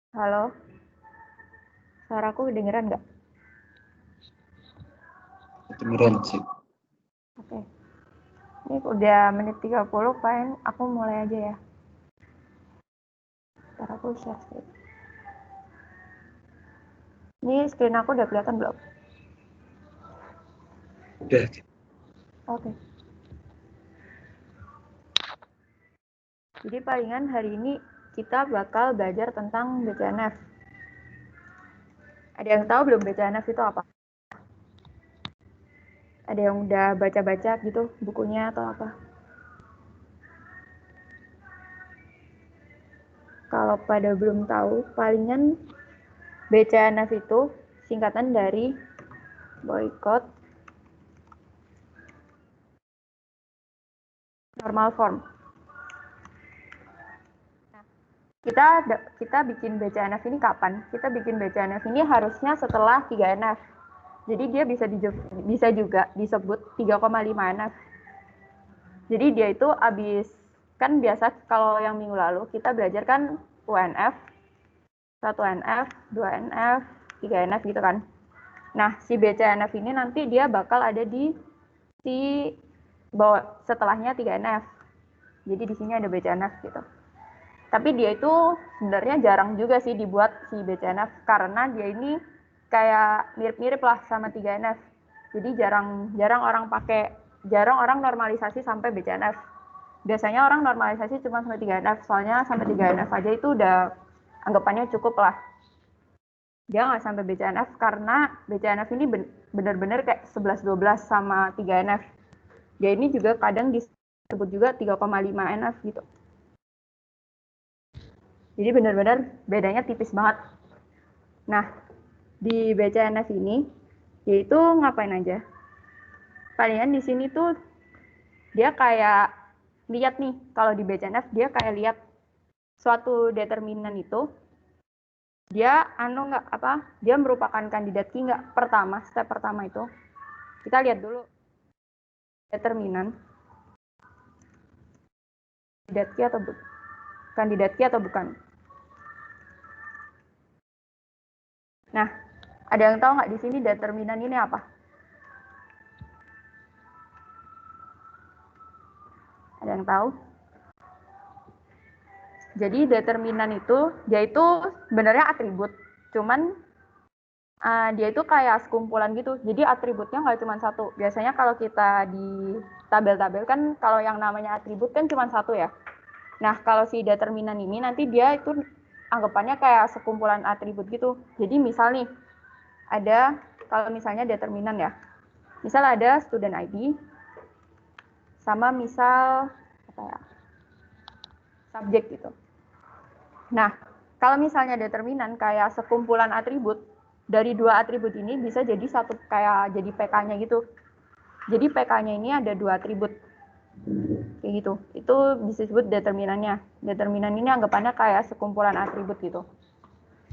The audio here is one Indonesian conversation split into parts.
Halo, suaraku kedengeran nggak? Kedengeran sih. Oke. Ini udah menit 30, paling aku mulai aja ya. Ntar aku share screen. Ini screen aku udah kelihatan belum? Udah. Oke. Jadi palingan hari ini kita bakal belajar tentang BCNF. Ada yang tahu belum BCNF itu apa? Ada yang udah baca-baca gitu bukunya atau apa? Kalau pada belum tahu, palingan BCNF itu singkatan dari Boycott Normal Form. Kita bikin BCNF ini kapan? Kita bikin BCNF ini harusnya setelah 3 NF. Jadi dia bisa juga disebut 3,5 NF. Jadi dia itu habis, kan biasa kalau yang minggu lalu kita belajar kan UNF, 1 NF, 2 NF, 3 NF gitu kan. Nah, si BCNF ini nanti dia bakal ada di bawah setelahnya 3 NF. Jadi di sini ada BCNF gitu. Tapi dia itu sebenarnya jarang juga sih dibuat si BCNF karena dia ini kayak mirip-mirip lah sama 3NF. Jadi jarang orang normalisasi sampai BCNF. Biasanya orang normalisasi cuma sampai 3NF, soalnya sampai 3NF aja itu udah anggapannya cukup lah. Dia nggak sampai BCNF karena BCNF ini benar-benar kayak 11-12 sama 3NF. Dia ini juga kadang disebut juga 3,5 NF gitu. Jadi benar-benar bedanya tipis banget. Nah, di BCNF ini yaitu ngapain aja? Palingan di sini tuh dia kayak lihat nih, kalau di BCNF dia kayak lihat suatu determinan itu dia dia merupakan kandidat key nggak? Step pertama itu kita lihat dulu determinan kandidat key atau bukan. Nah, ada yang tahu nggak di sini determinan ini apa? Ada yang tahu? Jadi determinan itu dia itu sebenarnya atribut, cuman dia itu kayak sekumpulan gitu. Jadi atributnya nggak cuma satu. Biasanya kalau kita di tabel-tabel kan kalau yang namanya atribut kan cuma satu ya. Nah, kalau si determinan ini nanti dia itu anggapannya kayak sekumpulan atribut gitu. Jadi misal nih, kalau misalnya determinan ya. Misal ada student ID sama misal subjek gitu. Nah, kalau misalnya determinan kayak sekumpulan atribut, dari dua atribut ini bisa jadi jadi PK-nya gitu. Jadi PK-nya ini ada dua atribut. Kayak gitu. Itu bisa disebut determinannya. Determinan ini anggapannya kayak sekumpulan atribut gitu.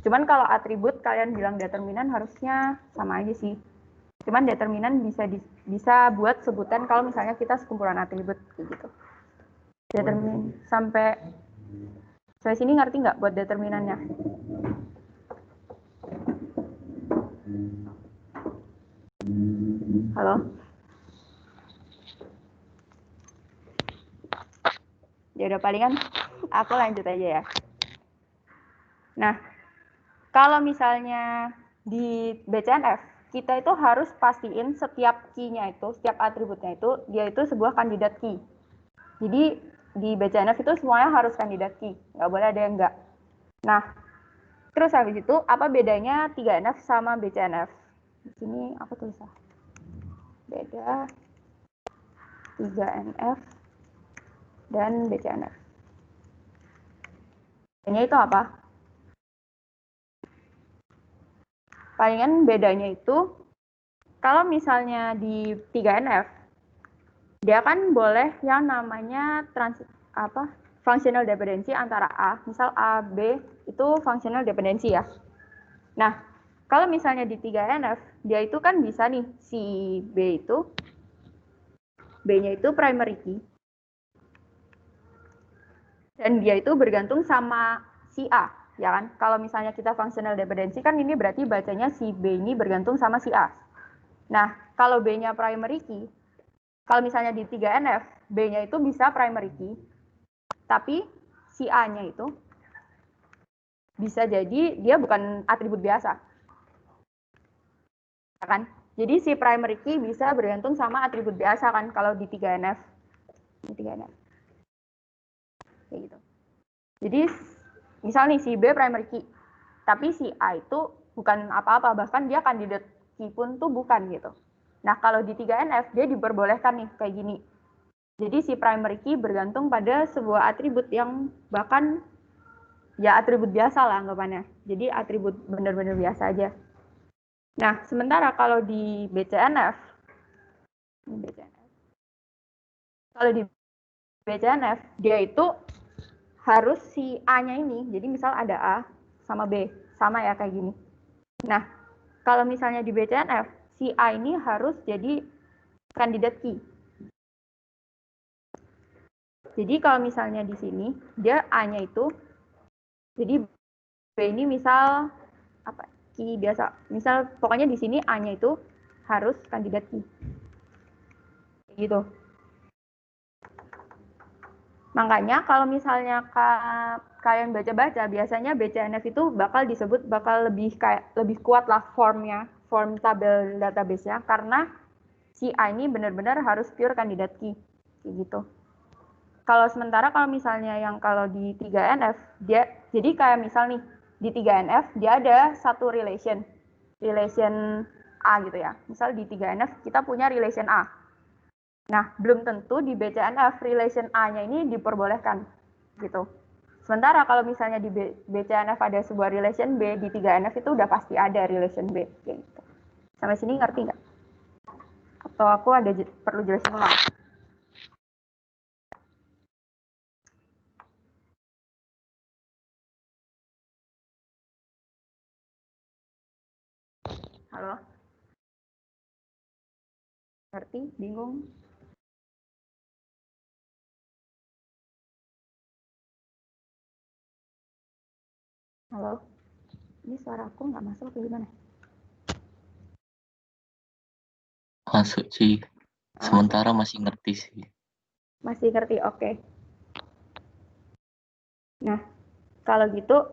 Cuman kalau atribut kalian bilang determinan harusnya sama aja sih. Cuman determinan bisa buat sebutan kalau misalnya kita sekumpulan atribut kayak gitu. Determin sampai sini ngerti nggak buat determinannya? Halo? Ya udah palingan aku lanjut aja ya. Nah, kalau misalnya di BCNF, kita itu harus pastiin setiap key-nya itu, setiap atributnya itu, dia itu sebuah kandidat key. Jadi di BCNF itu semuanya harus kandidat key, nggak boleh ada yang enggak. Nah, terus habis itu apa bedanya 3NF sama BCNF? Di sini aku tulis lah. Beda 3NF dan BCNF. Bedanya itu apa? Palingan bedanya itu kalau misalnya di 3NF dia kan boleh yang namanya functional dependency antara A, misal A, B itu functional dependency ya. Nah, kalau misalnya di 3NF, dia itu kan bisa nih, si B itu, B-nya itu primary key. Dan dia itu bergantung sama si A. ya kan? Kalau misalnya kita functional dependency kan ini berarti bacanya si B ini bergantung sama si A. Nah, kalau B-nya primary key, kalau misalnya di 3NF, B-nya itu bisa primary key, tapi si A-nya itu bisa jadi dia bukan atribut biasa. Ya kan? Jadi si primary key bisa bergantung sama atribut biasa kan kalau di 3NF. Di 3NF. Kayak gitu. Jadi misal nih si B primary key, tapi si A itu bukan apa-apa, bahkan dia candidate key pun tuh bukan gitu. Nah, kalau di 3NF dia diperbolehkan nih kayak gini. Jadi si primary key bergantung pada sebuah atribut yang bahkan ya atribut biasa lah anggapannya. Jadi atribut benar-benar biasa aja. Nah, sementara kalau di BCNF, kalau di BCNF dia itu harus si A-nya ini, jadi misal ada A sama B, sama ya kayak gini. Nah, kalau misalnya di BCNF, si A ini harus jadi kandidat key. Jadi kalau misalnya di sini, dia A-nya itu, jadi B ini misal, apa, key biasa. Misal, pokoknya di sini A-nya itu harus kandidat key. Gitu. Makanya kalau misalnya kalian baca-baca, biasanya BCNF itu bakal disebut lebih kuat lah formnya, form tabel database-nya, karena si A ini benar-benar harus pure kandidat key, gitu. Kalau sementara kalau misalnya yang kalau di 3NF, dia jadi kayak misal nih, di 3NF dia ada satu relation A gitu ya. Misal di 3NF kita punya relation A. Nah, belum tentu di BCNF relation A-nya ini diperbolehkan gitu. Sementara kalau misalnya di BCNF ada sebuah relation B, di 3NF itu udah pasti ada relation B gitu. Sampai sini ngerti nggak? Atau aku ada perlu jelasin ulang? Halo? Ngerti? Bingung? Halo? Ini suara aku nggak masuk atau gimana? Masuk sih. Sementara masih ngerti sih. Masih ngerti, oke. Nah, kalau gitu,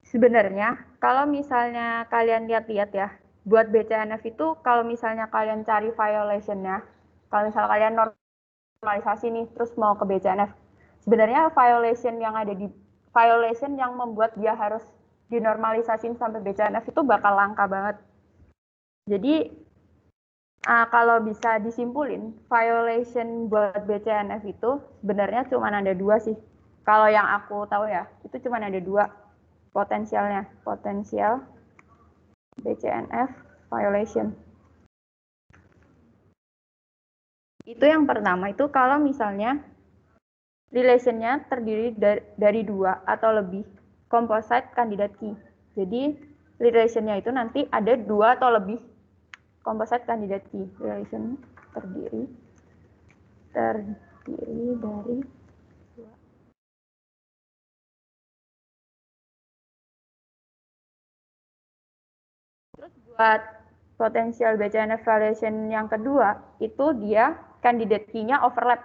sebenarnya kalau misalnya kalian lihat-lihat ya, buat BCNF itu kalau misalnya kalian cari violation-nya, kalau misalnya kalian normalisasi nih, terus mau ke BCNF, sebenarnya violation yang membuat dia harus dinormalisasin sampai BCNF itu bakal langka banget. Jadi kalau bisa disimpulin, violation buat BCNF itu sebenarnya cuma ada dua sih. Kalau yang aku tahu ya, itu cuma ada dua potensialnya. Potensial BCNF violation. Itu yang pertama, itu kalau misalnya relation-nya terdiri dari dua atau lebih composite candidate key. Jadi relation-nya itu nanti ada dua atau lebih composite candidate key. Relation terdiri dari dua. Terus buat potensial BCNF violation yang kedua, itu dia candidate key-nya overlap.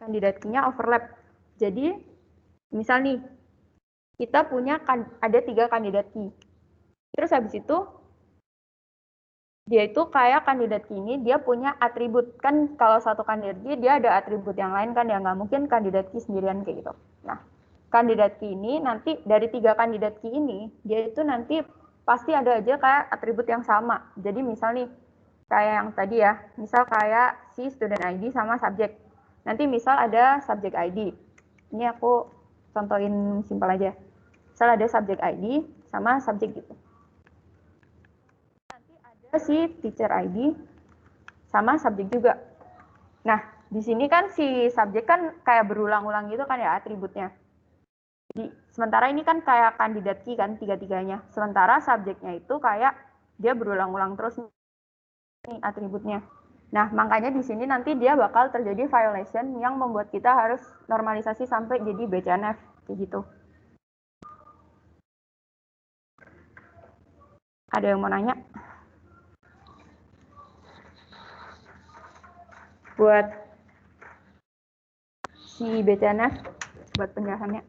Candidate key-nya overlap. Jadi, misal nih, kita punya ada 3 kandidat key. Terus habis itu, dia itu kayak kandidat key ini, dia punya atribut. Kan kalau satu kandidat key, dia ada atribut yang lain kan, ya nggak mungkin kandidat key sendirian kayak gitu. Nah, kandidat key ini nanti dari 3 kandidat key ini, dia itu nanti pasti ada aja kayak atribut yang sama. Jadi misal nih, kayak yang tadi ya, misal kayak si student ID sama subjek. Nanti misal ada subjek ID. Ini aku contohin simpel aja. Misal ada subjek ID sama subjek gitu. Nanti ada si teacher ID sama subjek juga. Nah, di sini kan si subjek kan kayak berulang-ulang gitu kan ya atributnya. Jadi, sementara ini kan kayak kandidat key kan tiga-tiganya. Sementara subjeknya itu kayak dia berulang-ulang terus nih atributnya. Nah, makanya di sini nanti dia bakal terjadi violation yang membuat kita harus normalisasi sampai jadi BCNF, kayak gitu. Ada yang mau nanya? Buat si BCNF, buat penjelasannya.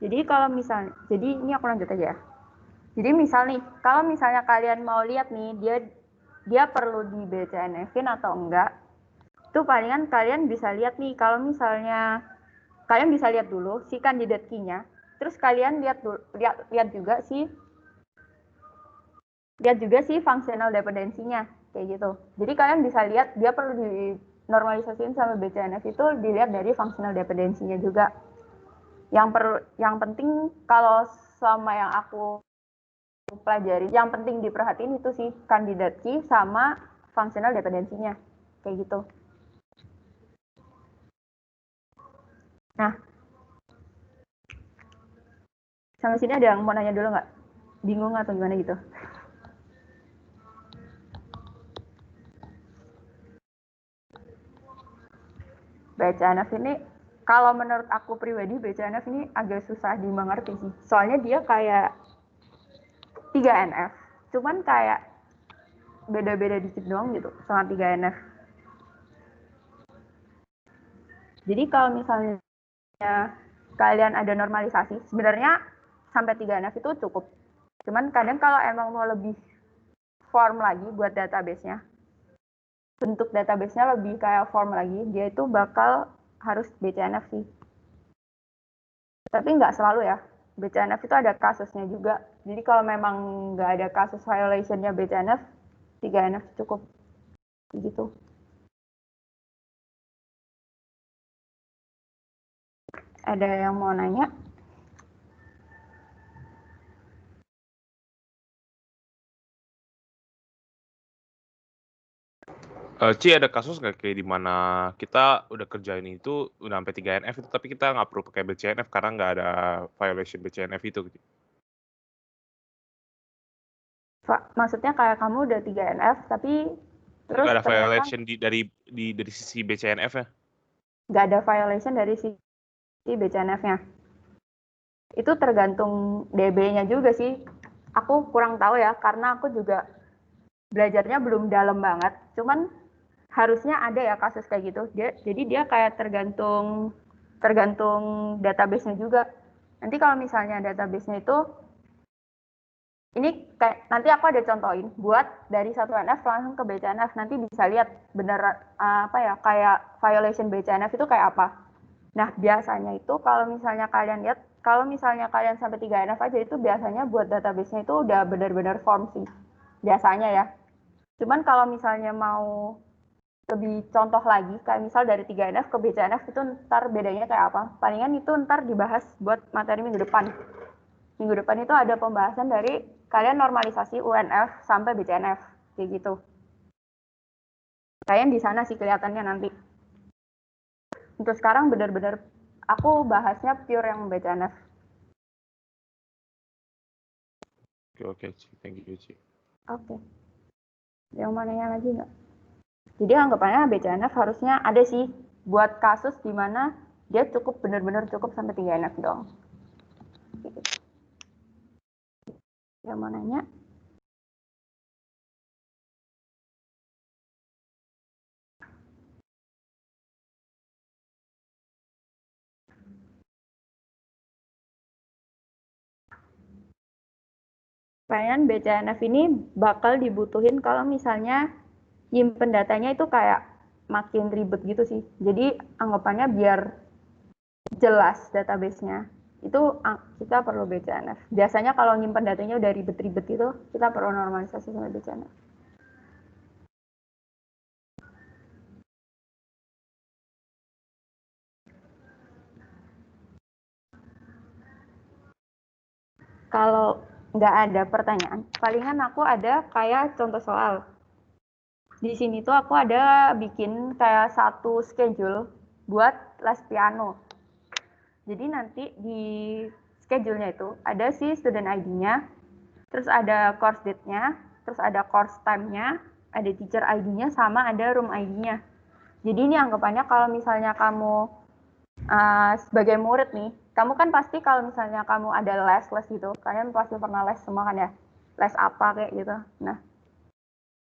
Jadi kalau misalnya, jadi ini aku lanjut aja ya. Jadi misal nih, kalau misalnya kalian mau lihat nih, dia perlu di BCNF-in atau enggak, itu palingan kalian bisa lihat nih, kalau misalnya kalian bisa lihat dulu si kandidat key-nya, terus kalian lihat juga si functional dependency-nya, kayak gitu. Jadi kalian bisa lihat dia perlu di normalisasiin sama BCNF itu dilihat dari functional dependency-nya juga. Yang penting kalau selama yang aku pelajari, yang penting diperhatiin itu sih kandidat key sama functional dependency-nya, kayak gitu. Nah, sampai sini ada yang mau nanya dulu nggak? Bingung atau gimana gitu? BCNF ini, kalau menurut aku pribadi, BCNF ini agak susah dimengerti sih. Soalnya dia kayak 3NF, cuman kayak beda-beda dikit doang gitu sama 3NF. Jadi kalau misalnya kalian ada normalisasi, sebenarnya sampai 3NF itu cukup. Cuman kadang kalau emang mau lebih form lagi buat database-nya, bentuk database-nya lebih kayak form lagi, dia itu bakal harus BCNF sih. Tapi nggak selalu ya. BCNF itu ada kasusnya juga. Jadi kalau memang nggak ada kasus violation-nya BCNF, 3NF cukup. Gitu. Ada yang mau nanya? Ci, ada kasus nggak kayak di mana kita udah kerjain itu udah sampai 3NF itu tapi kita nggak perlu pakai BCNF karena nggak ada violation BCNF itu gitu. Maksudnya kayak kamu udah 3NF tapi terus Nggak ada ternyata violation dari sisi BCNF ya? nggak ada violation dari sisi BCNF-nya. Itu tergantung DB-nya juga sih. Aku kurang tahu ya, karena aku juga belajarnya belum dalam banget. Cuman harusnya ada ya kasus kayak gitu. Jadi dia kayak tergantung database-nya juga. Nanti kalau misalnya database-nya itu, ini kayak nanti aku ada contohin buat dari 1NF langsung ke BCNF, nanti bisa lihat bener apa ya, kayak violation BCNF itu kayak apa. Nah, biasanya itu kalau misalnya kalian lihat, kalau misalnya kalian sampai 3NF aja itu biasanya buat database-nya itu udah benar-benar form sih. Biasanya ya. Cuman kalau misalnya mau lebih contoh lagi, kayak misal dari 3NF ke BCNF itu ntar bedanya kayak apa. Palingan itu ntar dibahas buat materi minggu depan. Minggu depan itu ada pembahasan dari kalian normalisasi UNF sampai BCNF. Kayak gitu. Kalian di sana sih kelihatannya nanti. Untuk sekarang benar-benar aku bahasnya pure yang BCNF. Oke, Ci. Thank you, Ci. Oke. Yang mananya lagi nggak? Jadi anggapannya BCNF harusnya ada sih buat kasus di mana dia cukup benar-benar cukup sampai 3NF dong. Yang mananya? Kayaknya BCNF ini bakal dibutuhin kalau misalnya nyimpen datanya itu kayak makin ribet gitu sih. Jadi anggapannya biar jelas database-nya, itu kita perlu BCNF. Biasanya kalau nyimpen datanya udah ribet-ribet itu, kita perlu normalisasi sama BCNF. Kalau nggak ada pertanyaan, palingan aku ada kayak contoh soal. Di sini tuh aku ada bikin kayak satu schedule buat les piano. Jadi nanti di schedule-nya itu ada si student ID-nya, terus ada course date-nya, terus ada course time-nya, ada teacher ID-nya, sama ada room ID-nya. Jadi ini anggapannya kalau misalnya kamu sebagai murid nih, kamu kan pasti kalau misalnya kamu ada les gitu, kalian pasti pernah les semua kan ya, les apa kayak gitu. Nah,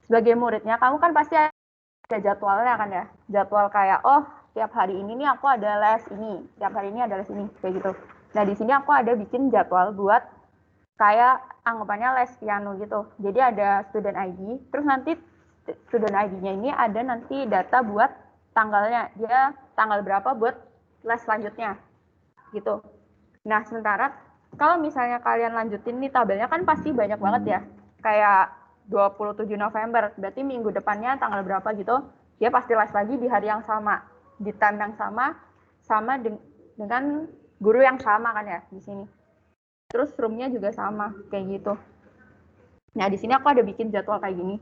sebagai muridnya kamu kan pasti ada jadwalnya kan ya, jadwal kayak oh tiap hari ini nih aku ada les ini, tiap hari ini ada les ini kayak gitu. Nah di sini aku ada bikin jadwal buat kayak anggapannya les piano gitu. Jadi ada student ID, terus nanti student ID-nya ini ada nanti data buat tanggalnya, dia tanggal berapa buat les selanjutnya gitu. Nah sementara kalau misalnya kalian lanjutin nih tabelnya kan pasti banyak banget ya, kayak 27 November, berarti minggu depannya tanggal berapa gitu, dia pasti les lagi di hari yang sama, di time yang sama, dengan guru yang sama kan ya di sini. Terus roomnya juga sama kayak gitu. Nah di sini aku ada bikin jadwal kayak gini.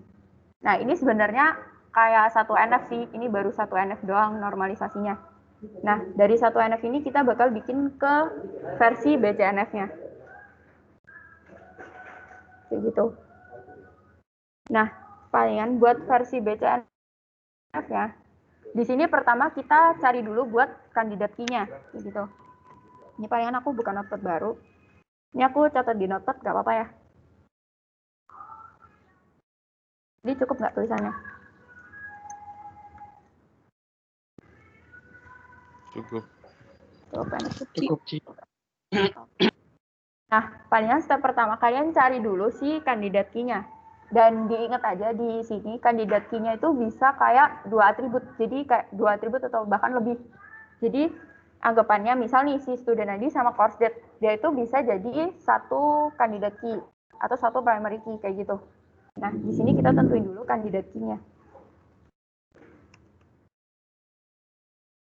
Nah ini sebenarnya kayak satu NF sih, ini baru satu NF doang normalisasinya. Nah dari satu NF ini kita bakal bikin ke versi BCNF-nya. Kayak gitu. Nah, palingan buat versi BCNF-nya, di sini pertama kita cari dulu buat kandidat key-nya, gitu. Ini palingan aku buka notepad baru. Ini aku catat di notepad, nggak apa-apa ya. Jadi cukup nggak tulisannya? Cukup. Cukup sih. Nah, palingan step pertama kalian cari dulu si kandidat key-nya. Dan diingat aja di sini kandidat key-nya itu bisa kayak 2 atribut. Jadi kayak 2 atribut atau bahkan lebih. Jadi anggapannya misal nih si student ID sama course date, dia itu bisa jadi satu kandidat key atau satu primary key kayak gitu. Nah, di sini kita tentuin dulu kandidat key-nya.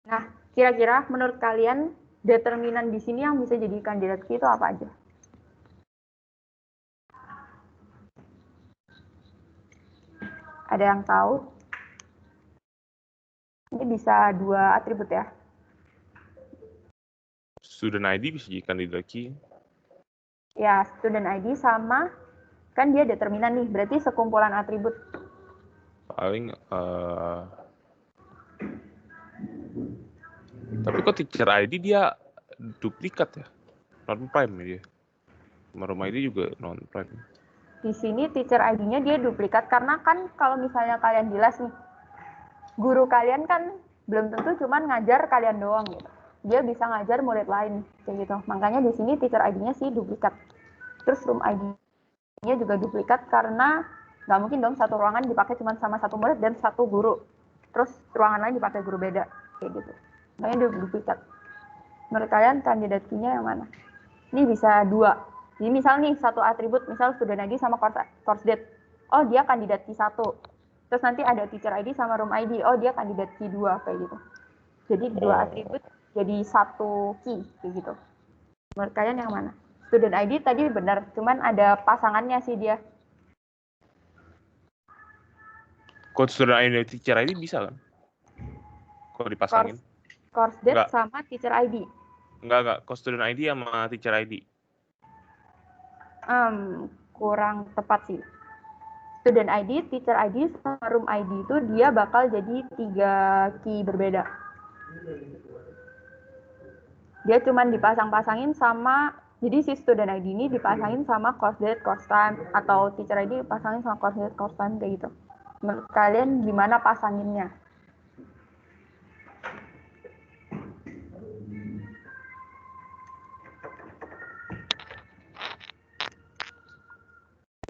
Nah, kira-kira menurut kalian determinan di sini yang bisa jadi kandidat key itu apa aja? Ada yang tahu? Ini bisa 2 atribut ya. Student ID bisa jadi kandidat key. Ya, student ID sama, kan dia determinan nih, berarti sekumpulan atribut. Paling tapi kok teacher ID dia duplikat ya, non prime dia. Room ID juga non prime. Di sini teacher ID-nya dia duplikat karena kan kalau misalnya kalian di les nih, guru kalian kan belum tentu cuman ngajar kalian doang gitu. Dia bisa ngajar murid lain kayak gitu. Makanya di sini teacher ID-nya sih duplikat. Terus room ID-nya juga duplikat karena nggak mungkin dong satu ruangan dipakai cuma sama satu murid dan satu guru. Terus ruangan lain dipakai guru beda kayak gitu. Makanya dia duplikat. Menurut kalian kandidat key-nya yang mana? Ini bisa 2. Jadi misal nih satu atribut, misal student ID sama course date. Oh dia kandidat key 1. Terus nanti ada teacher ID sama room ID. Oh dia kandidat key 2 kayak gitu. Jadi 2 atribut jadi 1 key kayak gitu. Menurut kalian yang mana? Student ID tadi benar, cuman ada pasangannya sih dia. Kalau student ID dan teacher ID bisa kan? Kalau dipasangin. Course date sama teacher ID. Enggak. Kalau student ID sama teacher ID. Kurang tepat sih. Student ID, teacher ID, sama room ID itu dia bakal jadi 3 key berbeda. Dia cuman dipasang-pasangin sama, jadi si student ID ini dipasangin sama course date, course time, atau teacher ID dipasangin sama course date, course time kayak gitu. Menurut kalian gimana pasanginnya?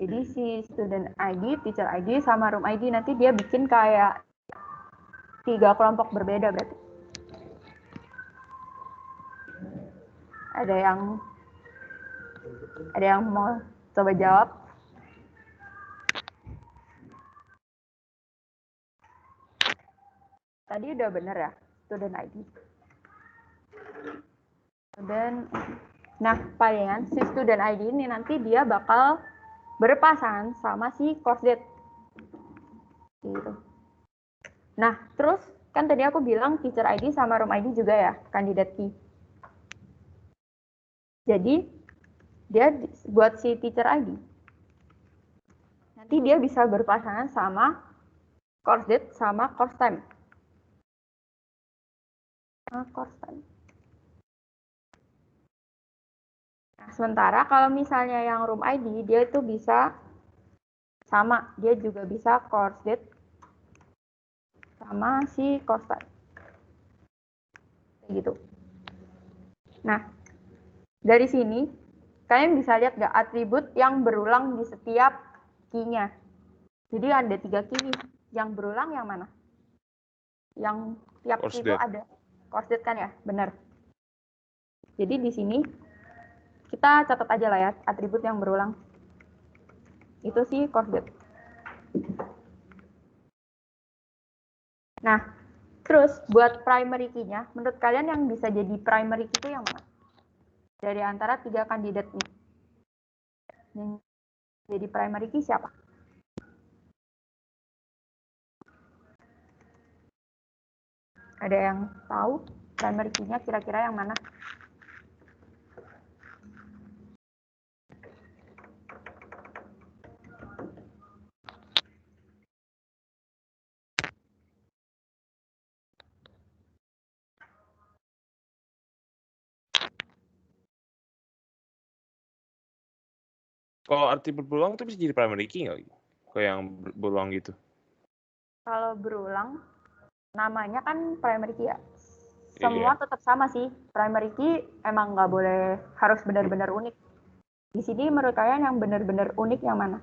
Jadi si student ID, teacher ID, sama room ID nanti dia bikin kayak 3 kelompok berbeda berarti. Ada yang mau coba jawab? Tadi udah bener ya, student ID. Student Nah, palingan si student ID ini nanti dia bakal berpasangan sama si course date. Gitu. Nah, terus kan tadi aku bilang teacher ID sama room ID juga ya, kandidat key. Jadi, dia buat si teacher ID. Nanti dia bisa berpasangan sama course date sama course time. Course time. Nah, sementara kalau misalnya yang room ID, dia itu bisa sama, dia juga bisa course date sama si course time. Kayak gitu. Nah, dari sini, kalian bisa lihat nggak atribut yang berulang di setiap key-nya. Jadi ada 3 key nih. Yang berulang yang mana? Yang tiap key itu ada course date kan ya? Benar. Jadi di sini, kita catat aja lah ya, atribut yang berulang. Itu sih course date. Nah, terus buat primary key-nya, menurut kalian yang bisa jadi primary key itu yang mana? Dari antara 3 kandidat ini. Yang jadi primary key siapa? Ada yang tahu primary key-nya kira-kira yang mana? Kalau atribut berulang itu bisa jadi primary key nggak? Kayak yang berulang gitu. Kalau berulang, namanya kan primary key ya. Semua tetap sama sih. Primary key emang nggak boleh harus benar-benar unik. Di sini menurut kalian yang benar-benar unik yang mana?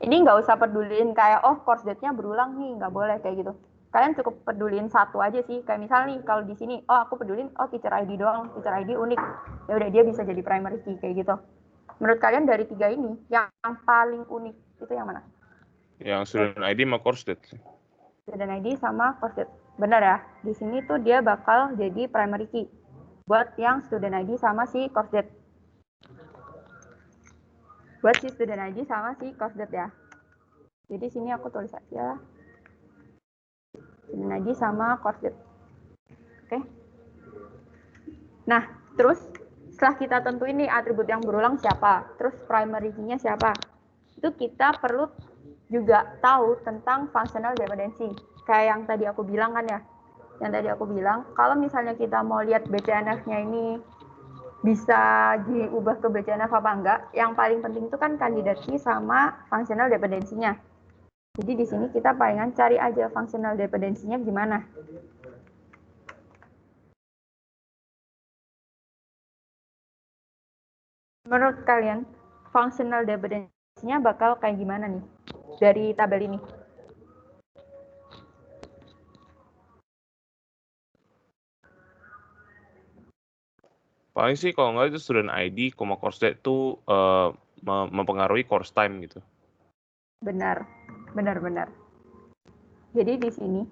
Ini nggak usah peduliin kayak, oh course date-nya berulang nih, nggak boleh kayak gitu. Kalian cukup peduliin satu aja sih. Kayak misalnya nih, kalau di sini, oh aku pedulin, oh teacher ID doang, teacher ID unik. Ya udah dia bisa jadi primary key kayak gitu. Menurut kalian dari 3 ini, yang paling unik itu yang mana? Yang student ID sama course date. Student ID sama course date. Benar ya, di sini tuh dia bakal jadi primary key. Buat yang student ID sama si course date. Buat si student ID sama si course date ya. Jadi sini aku tulis aja. Student ID sama course date. Oke. Nah, terus setelah kita tentuin nih atribut yang berulang siapa, terus primary key-nya siapa, itu kita perlu juga tahu tentang functional dependency. Kayak yang tadi aku bilang kan ya, yang tadi aku bilang, kalau misalnya kita mau lihat BCNF-nya ini bisa diubah ke BCNF apa enggak, yang paling penting itu kan kandidat key sama functional dependency-nya. Jadi di sini kita palingan cari aja functional dependency-nya gimana. Menurut kalian, functional dependency-nya bakal kayak gimana nih dari tabel ini? Paling sih kalau nggak itu student ID, course date itu mempengaruhi course time gitu. Benar. Jadi di sini,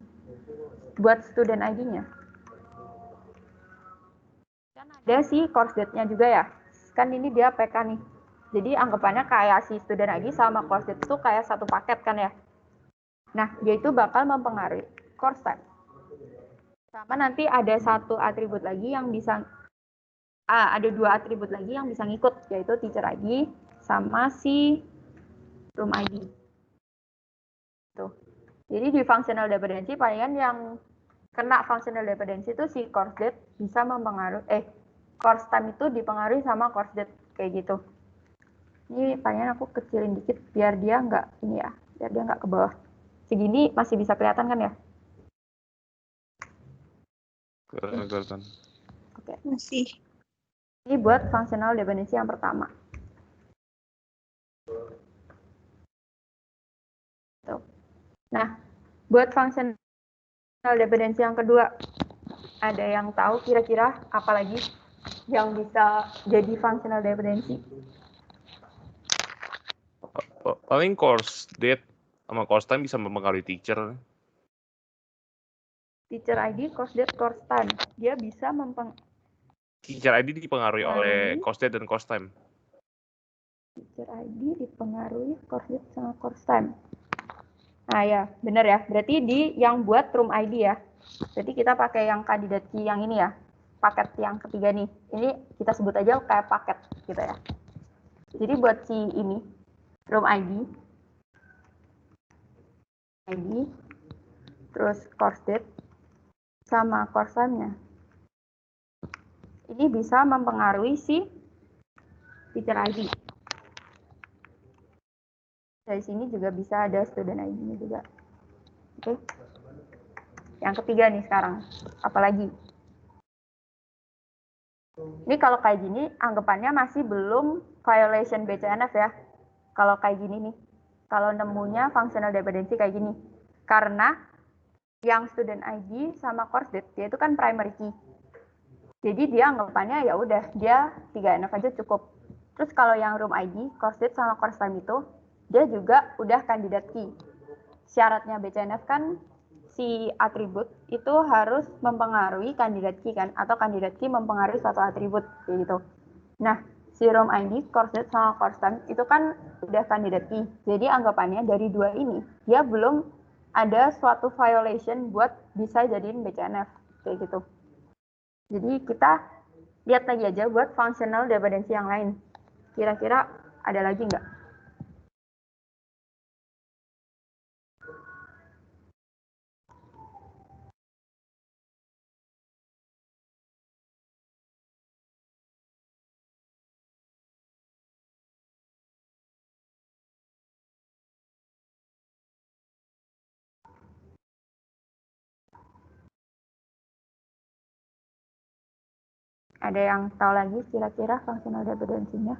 buat student ID-nya, kan ada si course date-nya juga ya. Kan ini dia PK nih. Jadi anggapannya kayak si student ID sama course date itu kayak satu paket kan ya. Nah, dia itu bakal mempengaruhi course time. Sama nanti ada satu atribut lagi yang bisa, ada 2 atribut lagi yang bisa ngikut, yaitu teacher ID sama si room ID. Tuh. Jadi di functional dependency palingan yang kena functional dependency itu si course date bisa mempengaruhi, course time itu dipengaruhi sama course date kayak gitu. Ini palingan aku kecilin dikit biar dia nggak ini ya, biar dia nggak ke bawah. Segini masih bisa kelihatan kan ya? Kelihatan. Oke. Masih. Ini buat functional dependency yang pertama. Tuh. Nah, buat functional dependency yang kedua, ada yang tahu kira-kira apa lagi yang bisa jadi functional dependency? Paling course date sama course time bisa mempengaruhi teacher. Teacher ID, course date, course time. Dia bisa Teacher ID dipengaruhi oleh course date dan course time. Teacher ID dipengaruhi course date sama course time. Nah ya, benar ya. Berarti di yang buat room ID ya. Berarti kita pakai yang kandidat key yang ini ya. Paket yang ketiga nih. Ini kita sebut aja kayak paket gitu ya. Jadi buat si ini, room ID, terus course date, sama course time-nya. Ini bisa mempengaruhi si teacher ID. Dari sini juga bisa ada student ID-nya juga. Oke. Yang ketiga nih sekarang. Apalagi? Ini kalau kayak gini, anggapannya masih belum violation BCNF ya. Kalau kayak gini nih. Kalau nemunya functional dependency kayak gini. Karena yang student ID sama course date, dia itu kan primary key. Jadi dia anggapannya ya udah, dia 3NF aja cukup. Terus kalau yang room ID, course date sama course time itu, dia juga udah kandidat key. Syaratnya BCNF kan si atribut itu harus mempengaruhi kandidat key kan, atau kandidat key mempengaruhi suatu atribut kayak gitu. Nah, si room ID, course date sama course time itu kan udah kandidat key. Jadi anggapannya dari dua ini, dia belum ada suatu violation buat bisa jadiin BCNF kayak gitu. Jadi kita lihat lagi aja buat functional dependency yang lain. Kira-kira ada lagi nggak? Ada yang tahu lagi kira-kira functional dependency-nya?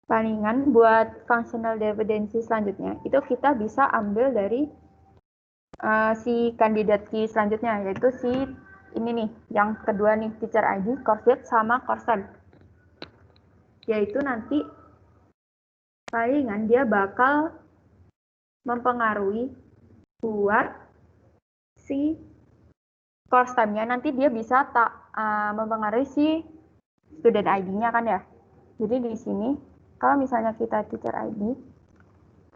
Palingan buat functional dependency selanjutnya, itu kita bisa ambil dari si kandidat key selanjutnya, yaitu si ini nih, yang kedua nih, teacher ID, course date, sama course time. Yaitu nanti palingan dia bakal mempengaruhi buat si course time-nya. Nanti dia bisa mempengaruhi si student ID-nya kan ya. Jadi di sini, kalau misalnya kita teacher ID,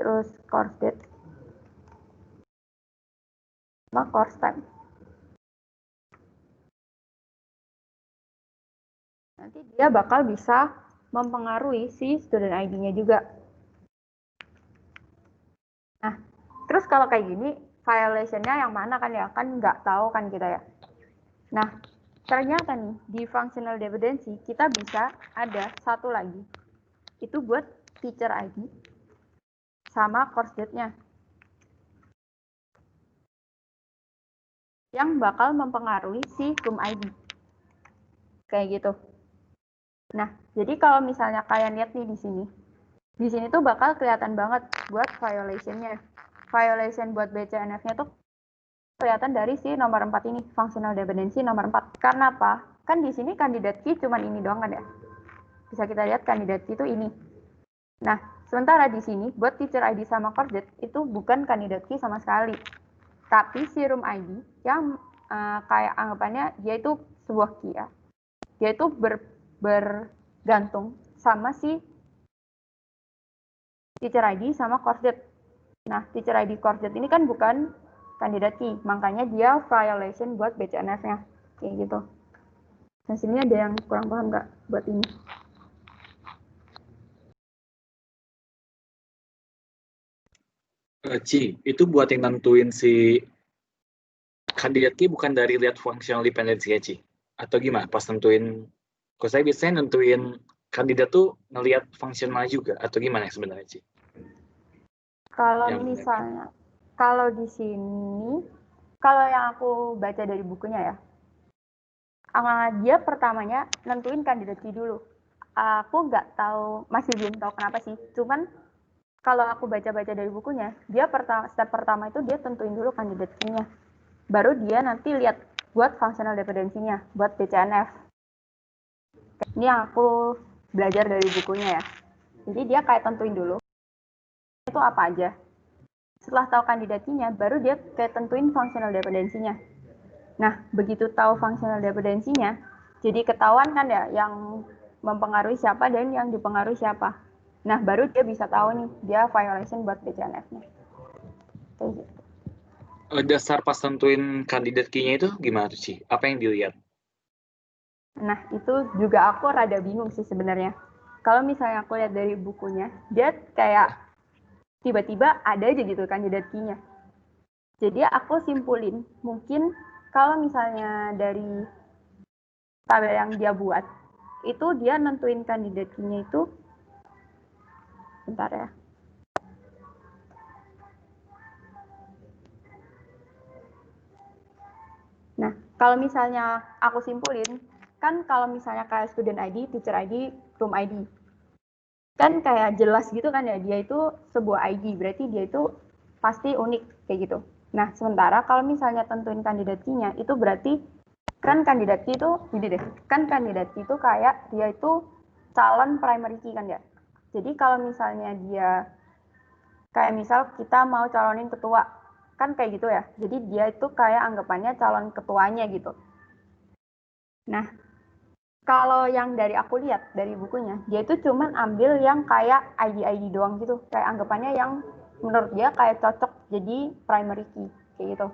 terus course date, sama course time. Nanti dia bakal bisa mempengaruhi si student ID-nya juga. Nah, terus kalau kayak gini, violation-nya yang mana kan ya? Kan nggak tahu kan kita ya. Nah, ternyata nih, di functional dependency, kita bisa ada satu lagi. Itu buat teacher ID sama course date-nya. Yang bakal mempengaruhi si room ID. Kayak gitu. Nah, jadi kalau misalnya kalian lihat nih di sini tuh bakal kelihatan banget buat violation-nya. Violation buat BCNF-nya tuh kelihatan dari si nomor 4 ini, functional dependency nomor 4. Karena apa? Kan di sini kandidat key cuma ini doang kan ya. Bisa kita lihat kandidat key itu ini. Nah, sementara di sini buat teacher ID sama course date itu bukan kandidat key sama sekali. Tapi si room ID yang kayak anggapannya dia itu sebuah key ya. Dia itu bergantung sama si teacher ID sama course date. Nah, teacher ID course date ini kan bukan kandidat key, makanya dia violation buat BCNF-nya. Kayak gitu. Nah, sini ada yang kurang paham nggak buat ini? Ci, itu buat yang nentuin si kandidat key bukan dari lihat functional dependency ya, Ci? Atau gimana? Pas nentuin, kalau saya biasanya nentuin kandidat tuh ngelihat fungsional juga, atau gimana sebenarnya, Ci? Kalau misalnya, kalau di sini, kalau yang aku baca dari bukunya ya, dia pertamanya nentuin kandidat key dulu. Aku nggak tahu, masih belum tahu kenapa sih. Cuman kalau aku baca-baca dari bukunya, dia step pertama itu dia tentuin dulu kandidat key-nya. Baru dia nanti lihat buat functional dependency-nya, buat BCNF. Ini yang aku belajar dari bukunya ya. Jadi dia kayak tentuin dulu itu apa aja. Setelah tahu kandidat key-nya, baru dia kayak tentuin functional dependency-nya. Nah, begitu tahu functional dependency-nya, jadi ketahuan kan ya yang mempengaruhi siapa dan yang dipengaruhi siapa. Nah, baru dia bisa tahu nih, dia violation buat BCNF-nya. Kayak gitu. Dasar pas tentuin kandidat key-nya itu gimana tuh, Ci? Apa yang dilihat? Nah, itu juga aku rada bingung sih sebenarnya. Kalau misalnya aku lihat dari bukunya, dia kayak tiba-tiba ada aja gitu kandidat key-nya. Jadi aku simpulin, mungkin kalau misalnya dari tabel yang dia buat, itu dia nentuin kandidat key-nya itu, bentar ya. Nah, kalau misalnya aku simpulin, kan kalau misalnya kayak student ID, teacher ID, room ID, kan kayak jelas gitu kan ya, dia itu sebuah ID, berarti dia itu pasti unik, kayak gitu. Nah, sementara kalau misalnya tentuin kandidat key-nya, itu berarti kan kandidat key itu, gini deh, kan kandidat key itu kayak dia itu calon primary key kan ya. Jadi kalau misalnya dia, kayak misal kita mau calonin ketua, kan kayak gitu ya. Jadi dia itu kayak anggapannya calon ketuanya gitu. Nah, kalau yang dari aku lihat dari bukunya, dia itu cuman ambil yang kayak ID-ID doang gitu. Kayak anggapannya yang menurut dia kayak cocok jadi primary key, kayak gitu.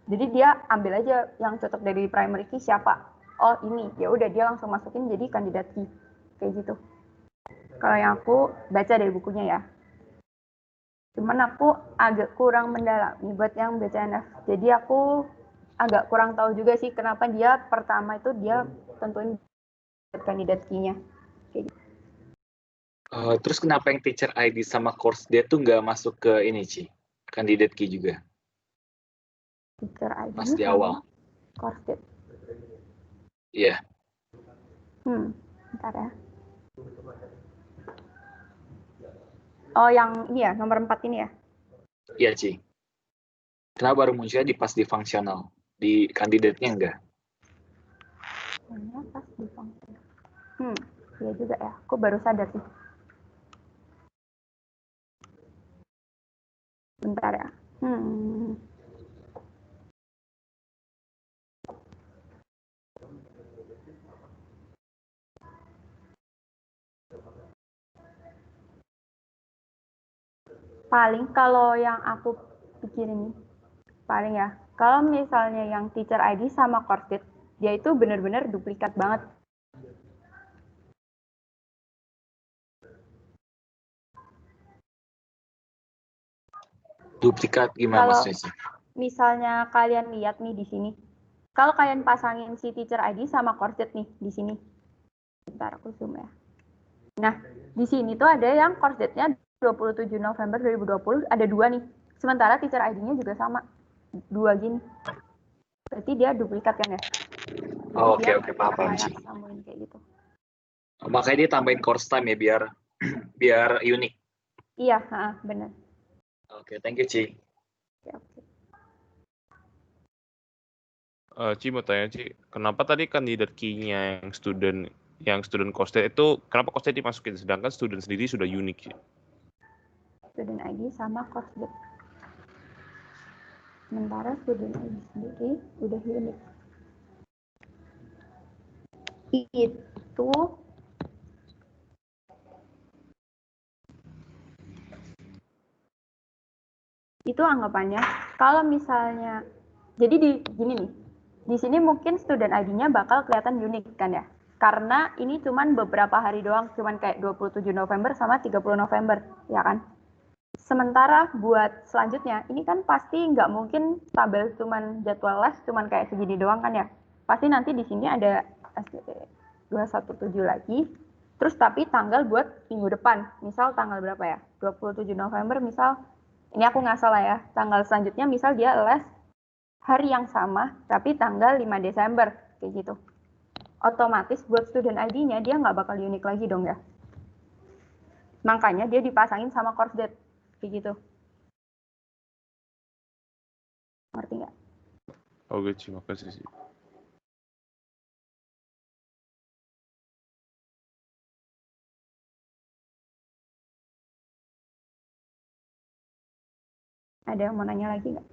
Jadi dia ambil aja yang cocok dari primary key siapa. Oh ini, ya udah dia langsung masukin jadi kandidat key, kayak gitu. Kalau yang aku baca dari bukunya ya. Cuman aku agak kurang mendalami buat yang BCNF. Jadi aku agak kurang tahu juga sih kenapa dia pertama itu dia tentuin kandidat key-nya. Kayak gitu. Terus kenapa yang teacher ID sama course dia tuh nggak masuk ke ini, Ci? Kandidat key juga, Teacher ID pas di sama awal. course date. Iya. Bentar ya. Oh, yang ini ya, nomor 4 ini ya? Iya, Ci. Kenapa baru munculnya di pas di fungsional? Di kandidatnya enggak? Ini pas di function. Iya juga ya. Aku baru sadar sih. Bentar ya. Paling kalau yang aku pikirin, paling ya, kalau misalnya yang teacher ID sama course date, dia itu benar-benar duplikat banget. Duplikat gimana Kalau maksudnya sih? misalnya kalian lihat nih di sini, kalau kalian pasangin si teacher ID sama course date nih di sini, bentar aku zoom ya. Nah, di sini tuh ada yang course date-nya 27 November 2020, ada 2 nih. Sementara teacher ID-nya juga sama, 2 gini. Berarti dia duplikat kan ya? Jadi Oke, paham kayak sih. sambungin kayak gitu. Makanya dia tambahin course time ya biar unik. Iya, benar. Oke, thank you, Ci. Oke. Ci mau tanya Ci, kenapa tadi kandidat key-nya yang student costed itu kenapa costed dimasukin sedangkan student sendiri sudah unik Ci? Student ID sama course date. Sementara student ID sendiri udah unik. Itu anggapannya kalau misalnya jadi gini nih. Di sini mungkin student ID-nya bakal kelihatan unik kan ya. Karena ini cuman beberapa hari doang, cuman kayak 27 November sama 30 November, ya kan? Sementara buat selanjutnya, ini kan pasti nggak mungkin tabel cuman jadwal les cuman kayak segini doang kan ya. Pasti nanti di sini ada SDT 217 lagi. Terus tapi tanggal buat minggu depan. Misal tanggal berapa ya? 27 November misal, ini aku nggak salah ya. Tanggal selanjutnya misal dia les hari yang sama, tapi tanggal 5 Desember, kayak gitu. Otomatis buat student ID-nya dia nggak bakal unik lagi dong ya. Makanya dia dipasangin sama course date, kayak gitu. Ngerti nggak? Oke, Ci, makasih sih. Ada yang mau nanya lagi nggak?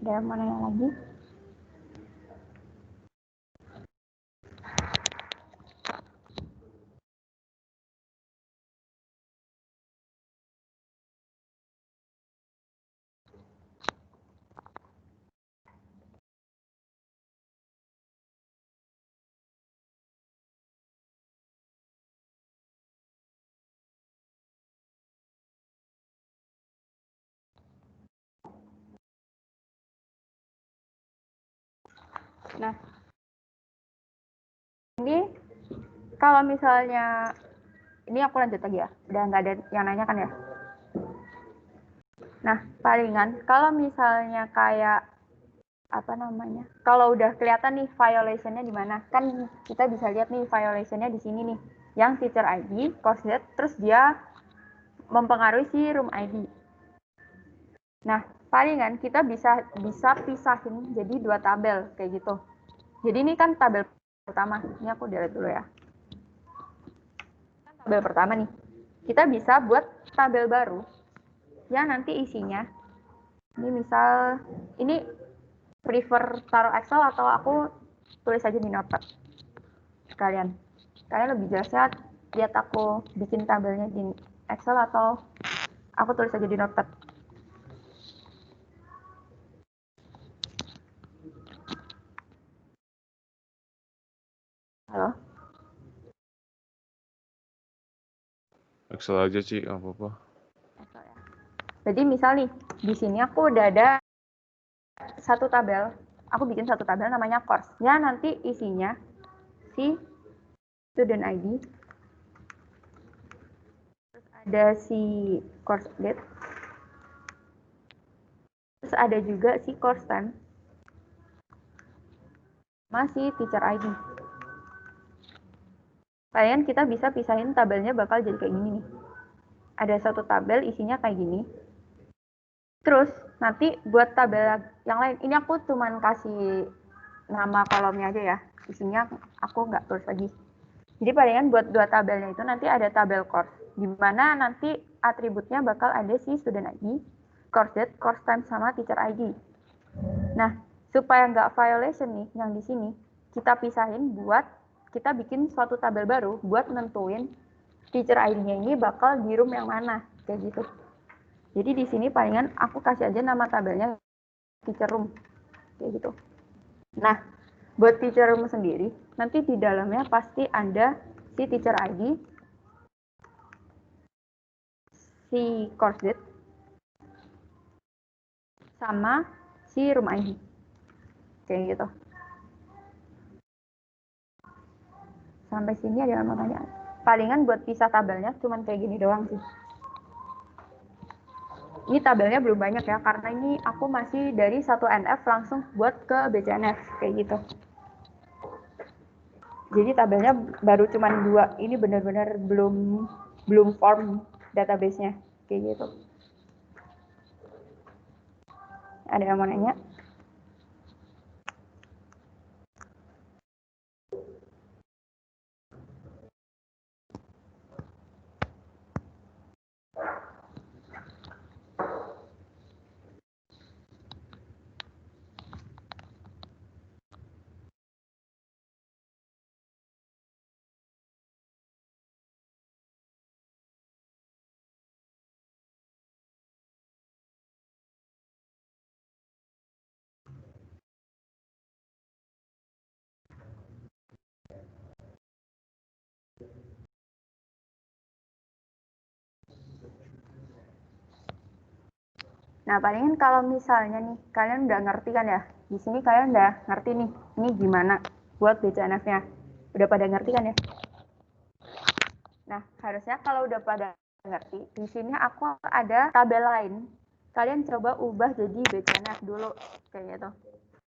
Ada yang mau nanya lagi? Nah, ini kalau misalnya, ini aku lanjut lagi ya, udah nggak ada yang nanya kan ya? Nah, palingan kalau misalnya kayak apa namanya, kalau udah kelihatan nih violation-nya di mana, kan kita bisa lihat nih violation-nya di sini nih, yang teacher ID, course date, terus dia mempengaruhi si room ID. Nah, palingan kita bisa pisahin jadi 2 tabel kayak gitu. Jadi ini kan tabel pertama, ini aku lihat dulu ya. Tabel pertama nih, kita bisa buat tabel baru yang nanti isinya, ini misal, ini prefer taruh Excel atau aku tulis aja di notepad sekalian. Kalian lebih jelasnya lihat aku bikin tabelnya di Excel atau aku tulis aja di notepad. Halo? Excel aja sih, nggak apa-apa. Excel ya. Jadi misal nih, di sini aku udah ada satu tabel. Aku bikin satu tabel namanya course. Ya nanti isinya si student ID, terus ada si course date, terus ada juga si course time, masih teacher ID. Kalian kita bisa pisahin tabelnya bakal jadi kayak gini nih. Ada satu tabel isinya kayak gini. Terus nanti buat tabel yang lain, ini aku cuman kasih nama kolomnya aja ya. Isinya aku nggak tulis lagi. Jadi palingan buat 2 tabelnya itu nanti ada tabel course, di mana nanti atributnya bakal ada si student ID, course date, course time, sama teacher ID. Nah, supaya nggak violation nih yang di sini, kita pisahin buat kita bikin suatu tabel baru buat nentuin teacher ID-nya ini bakal di room yang mana, kayak gitu. Jadi di sini palingan aku kasih aja nama tabelnya teacher room, kayak gitu. Nah, buat teacher room sendiri, nanti di dalamnya pasti ada si teacher ID, si course date, sama si room ID, kayak gitu. Sampai sini ada yang mau tanya? Palingan buat pisah tabelnya cuman kayak gini doang sih. Ini tabelnya belum banyak ya, karena ini aku masih dari 1 NF langsung buat ke BCNF, kayak gitu. Jadi tabelnya baru cuman 2, ini benar-benar belum form database-nya, kayak gitu. Ada yang mau nanya? Nah, palingan kalau misalnya nih, kalian udah ngerti kan ya? Di sini kalian udah ngerti nih, ini gimana buat BCNF-nya. Udah pada ngerti kan ya? Nah, harusnya kalau udah pada ngerti, di sini aku ada tabel lain. Kalian coba ubah jadi BCNF dulu, kayak gitu.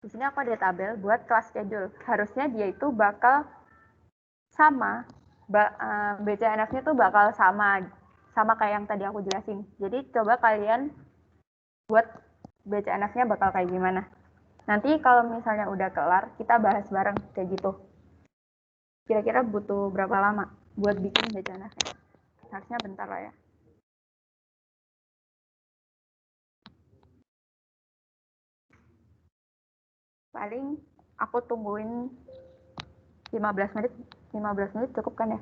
Di sini aku ada tabel buat kelas schedule. Harusnya dia itu bakal sama, BCNF-nya tuh bakal sama kayak yang tadi aku jelasin. Jadi coba kalian buat BCNF-nya bakal kayak gimana. Nanti kalau misalnya udah kelar, kita bahas bareng kayak gitu. Kira-kira butuh berapa lama buat bikin BCNF-nya? Harusnya bentar lah ya. Paling aku tungguin 15 menit. 15 menit cukup kan ya?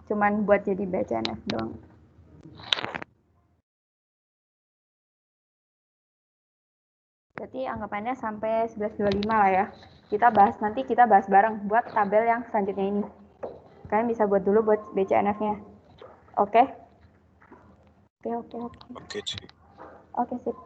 Cuman buat jadi BCNF doang. Berarti anggapannya sampai 11.25 lah ya. Nanti kita bahas bareng buat tabel yang selanjutnya ini. Kalian bisa buat dulu buat BCNF-nya. Oke? Oke. Oke, Ci. Oke, sip.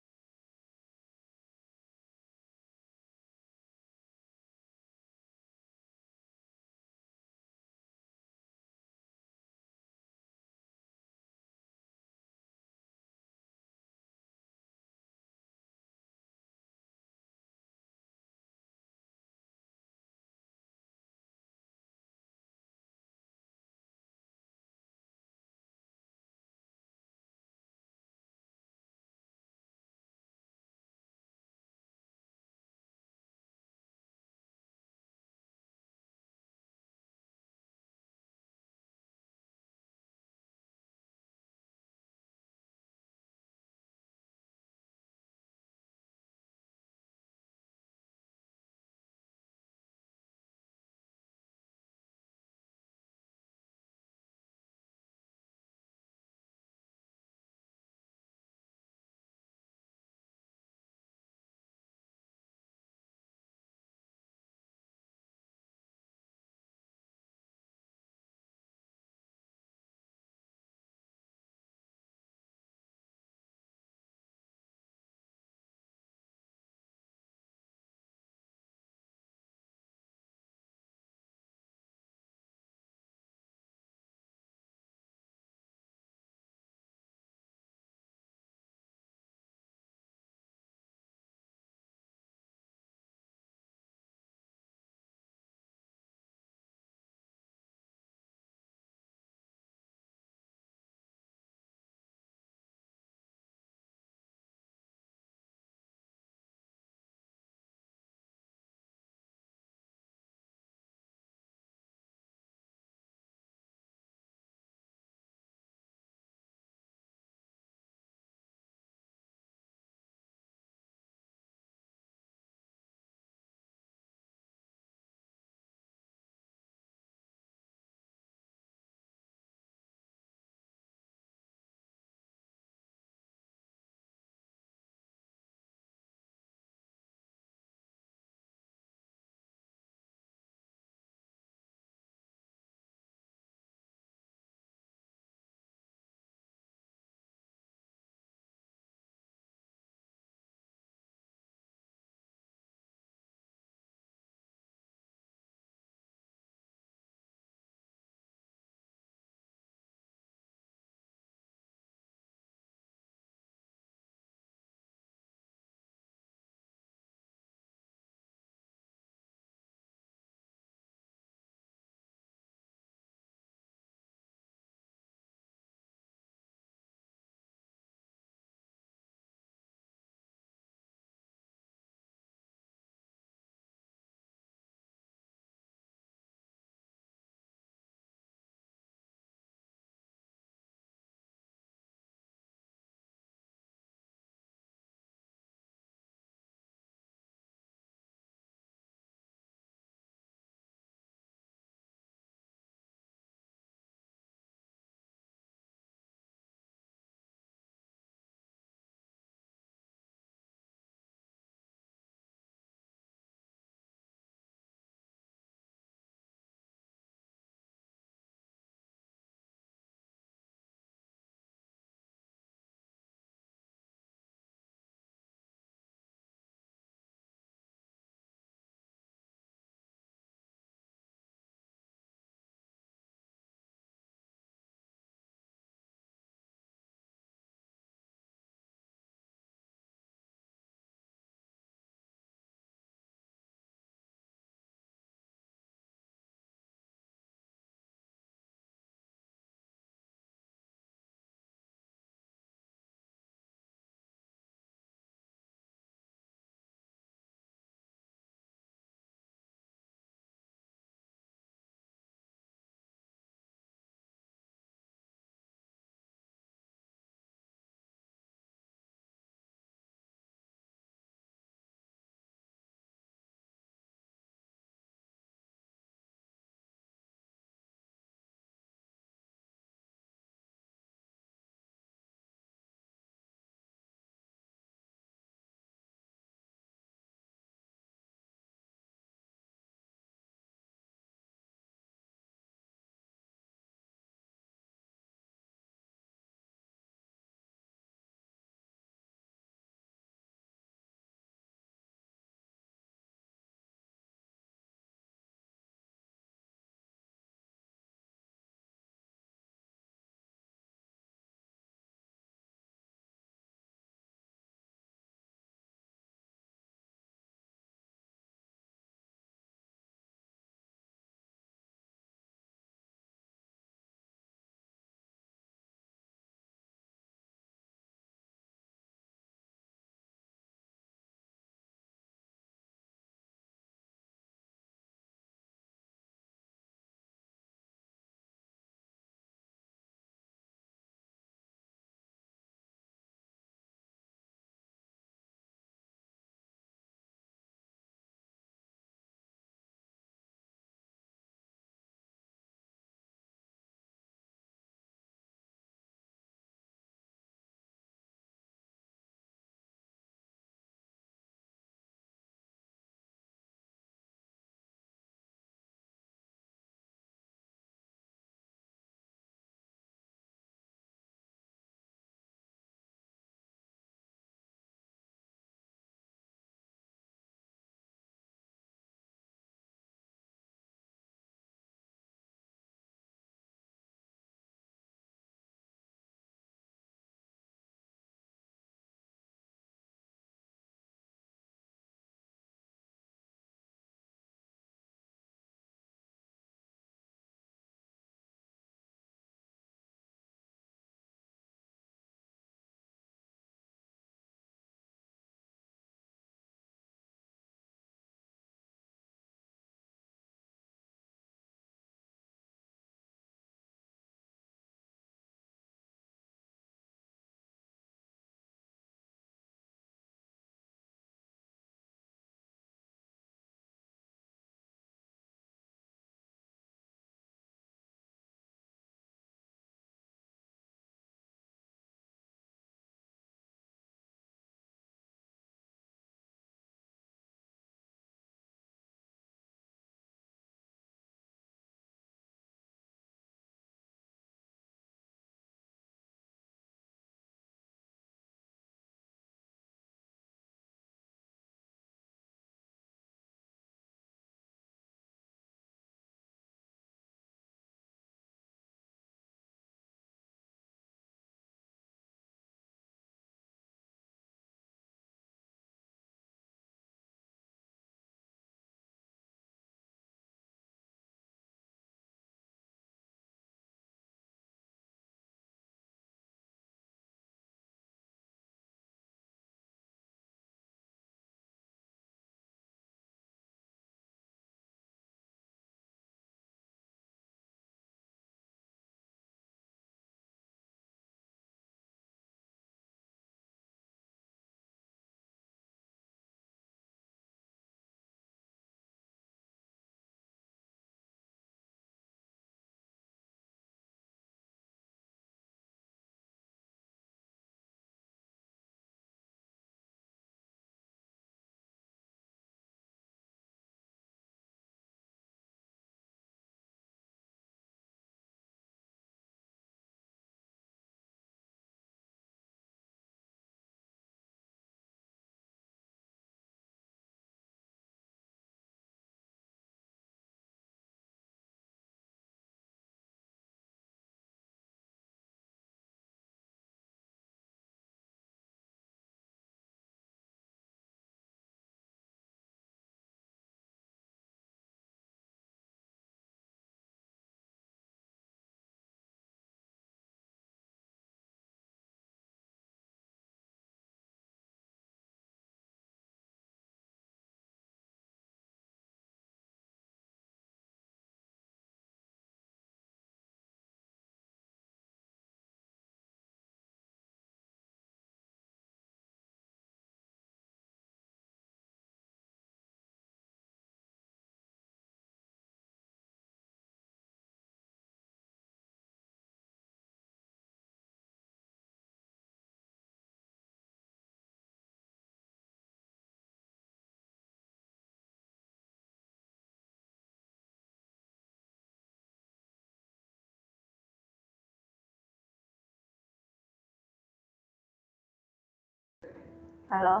Halo,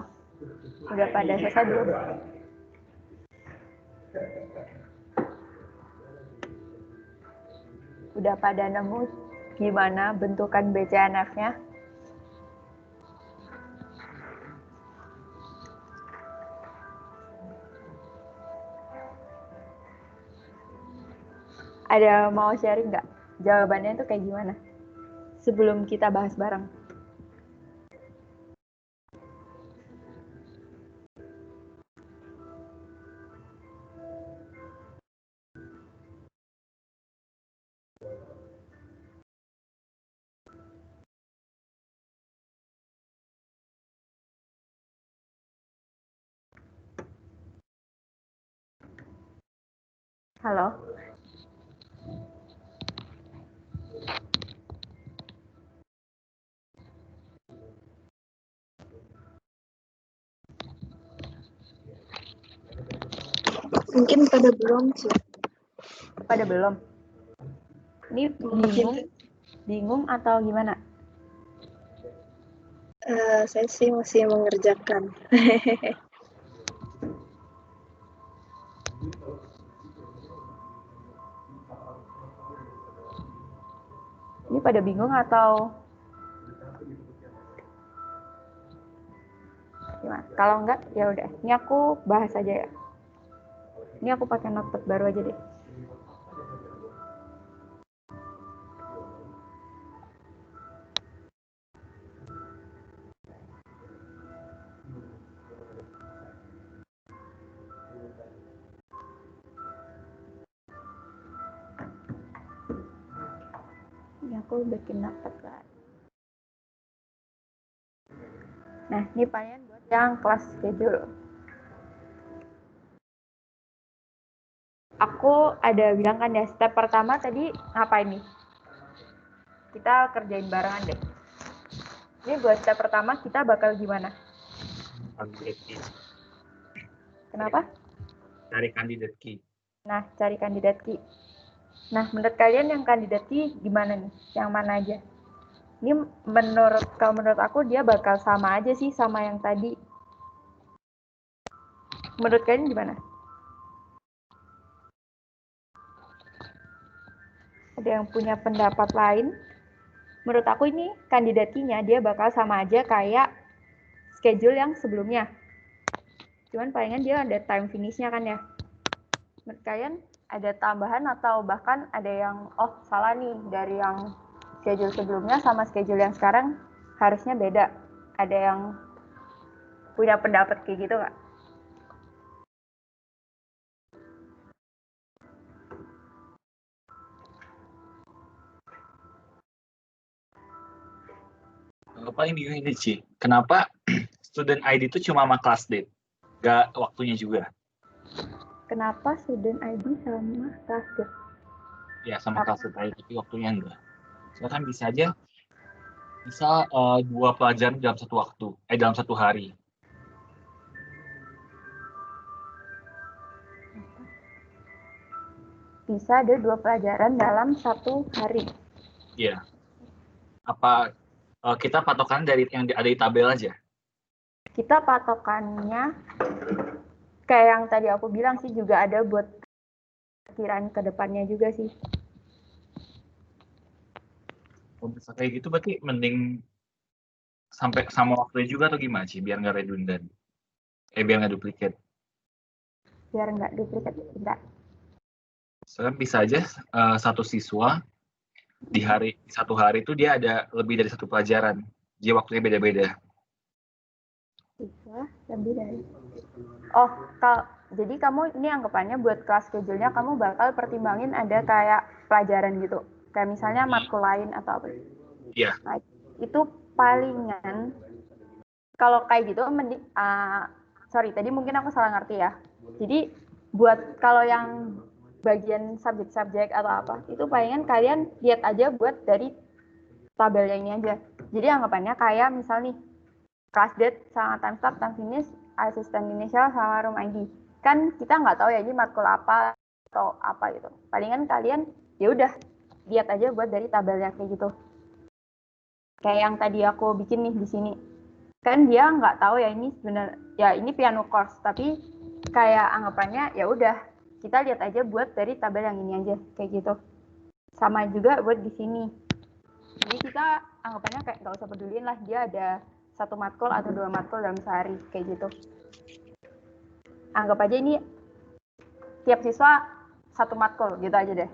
udah pada selesai belum? Udah pada nemu gimana bentukan BCNF-nya? Ada mau sharing nggak? Jawabannya itu kayak gimana? Sebelum kita bahas bareng. Halo? Mungkin pada belum sih. Pada belum? Ini bingung atau gimana? Saya sih masih mengerjakan. Ini pada bingung atau gimana? Kalau enggak, ya udah. Ini aku bahas aja ya. Ini aku pakai notepad baru aja deh. Ini aku bikin notepad kan. Nah, ini pertanyaan buat yang kelas schedule. Aku ada bilang kan ya, step pertama tadi ngapain nih? Kita kerjain barengan deh. Ini buat step pertama kita bakal gimana? Kandidat key. Kenapa? Cari kandidat key. Nah, cari kandidat key. Nah, menurut kalian yang kandidat key gimana nih? Yang mana aja? Ini kalau menurut aku dia bakal sama aja sih sama yang tadi. Menurut kalian gimana? Ada yang punya pendapat lain? Menurut aku ini kandidat key-nya dia bakal sama aja kayak schedule yang sebelumnya. Cuman palingan dia ada time finish-nya kan ya. Menurut kalian ada tambahan atau bahkan ada yang salah nih dari yang schedule sebelumnya sama schedule yang sekarang harusnya beda. Ada yang punya pendapat kayak gitu nggak? Paling bingung ini Ci, kenapa student ID itu cuma sama class date, nggak waktunya juga? Kenapa student ID sama class date? Ya sama class date aja, tapi waktunya enggak. Soalnya kan bisa aja, misal 2 pelajaran dalam satu waktu, dalam satu hari. Bisa ada 2 pelajaran dalam satu hari. Iya. Apa kita patokan dari yang ada di tabel aja? Kita patokannya kayak yang tadi aku bilang sih juga ada buat kiraan ke depannya juga sih. Kalau bisa kayak gitu berarti mending sampai sama waktunya juga atau gimana sih biar nggak redundant? Biar nggak duplikat. Biar nggak duplikat. Enggak. Soalnya bisa aja satu siswa di satu hari itu dia ada lebih dari satu pelajaran. Jadi waktunya beda-beda. Siswa lebih dari. Jadi kamu ini anggapannya buat kelas schedule-nya kamu bakal pertimbangin ada kayak pelajaran gitu. Kayak misalnya matkul lain atau apa. Iya. Nah, itu palingan kalau kayak gitu sorry tadi mungkin aku salah ngerti ya. Jadi buat kalau yang bagian subjek-subjek atau apa itu palingan kalian lihat aja buat dari tabelnya ini aja. Jadi anggapannya kayak misal nih class date sama time start, time finish, asisten initial sama room ID. Kan kita nggak tahu ya ini matkul apa atau apa gitu. Palingan kalian ya udah lihat aja buat dari tabelnya kayak gitu. Kayak yang tadi aku bikin nih di sini. kan dia nggak tahu ya ini sebenarnya ya ini piano course, tapi kayak anggapannya ya udah kita lihat aja buat dari tabel yang ini aja kayak gitu. Sama juga buat di sini. Jadi kita anggapannya kayak nggak usah peduliin lah dia ada 1 matkul atau 2 matkul dalam sehari kayak gitu. Anggap aja ini tiap siswa 1 matkul gitu aja deh,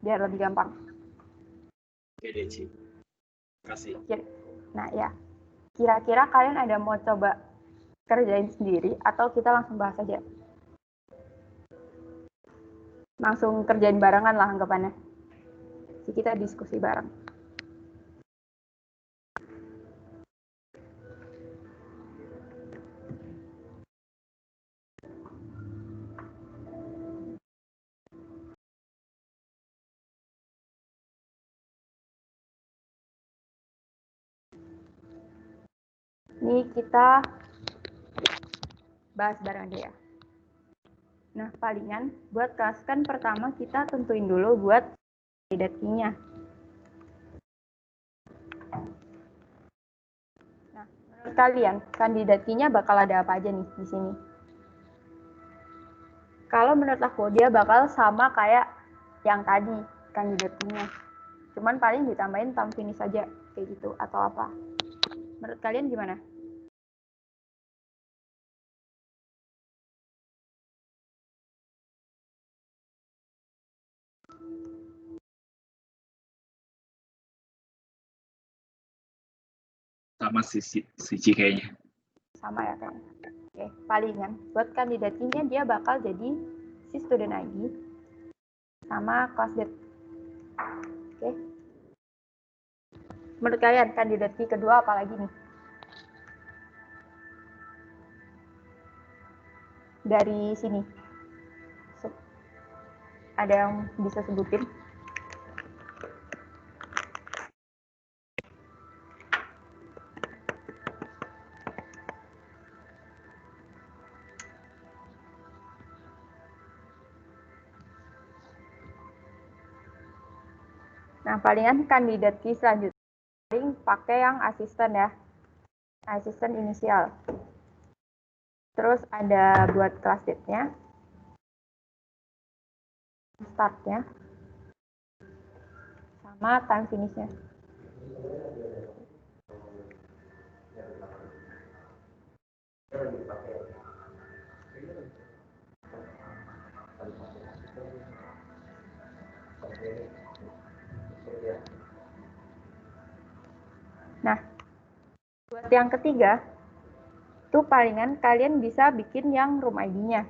biar lebih gampang. Oke deh, Ci. Kasih. Nah ya, kira-kira kalian ada mau coba kerjain sendiri atau kita langsung bahas aja? Langsung kerjain barengan lah anggapannya. Jadi kita diskusi bareng. Ini kita bahas bareng aja ya. Nah, palingan buat kelas kan pertama kita tentuin dulu buat kandidat key-nya. Nah, menurut kalian kandidat key-nya bakal ada apa aja nih di sini? Kalau menurut aku dia bakal sama kayak yang tadi kandidat key-nya. Cuman paling ditambahin time finish aja kayak gitu atau apa. Menurut kalian gimana? Sama si Ci kayaknya. Sama ya kayaknya. Oke, palingan buat kandidat key-nya dia bakal jadi si student ID sama class date. Oke. Menurut kalian kandidat key kedua apa lagi nih? Dari sini. Ada yang bisa sebutin? Nah, palingan kandidat key selanjutnya paling pakai yang asisten ya. Asisten inisial. Terus ada buat class date-nya. Start-nya. Sama time finish-nya. Nah, buat yang ketiga, itu palingan kalian bisa bikin yang room ID-nya.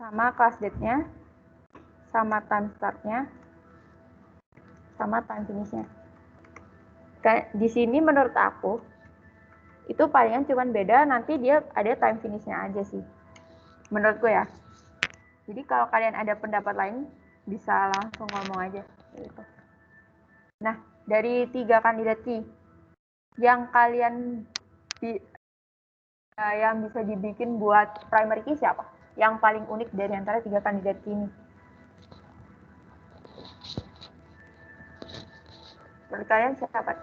Sama class date-nya, sama time start-nya, sama time finish-nya. Di sini menurut aku, itu palingan cuman beda nanti dia ada time finish-nya aja sih. Menurutku ya. Jadi kalau kalian ada pendapat lain, bisa langsung ngomong aja. Gitu. Nah, dari 3 kandidat key, yang kalian yang bisa dibikin buat primary key siapa? Yang paling unik dari antara 3 kandidat key ini? Menurut kalian siapa?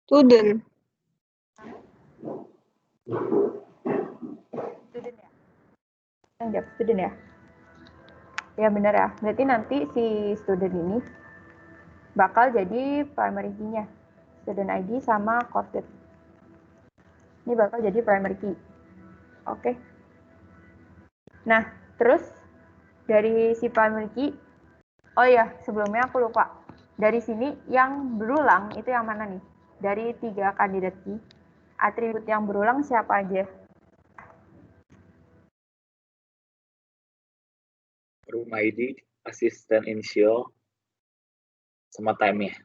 Student. Student ya? Yang jawab student ya? Ya benar ya. Berarti nanti si student ini bakal jadi primary key-nya. Student ID sama course date. Ini bakal jadi primary key. Oke. Nah, terus dari si primary key, oh ya, sebelumnya aku lupa. Dari sini yang berulang itu yang mana nih? Dari 3 kandidat key, atribut yang berulang siapa aja? Room ID, asisten inisial, sama time-nya.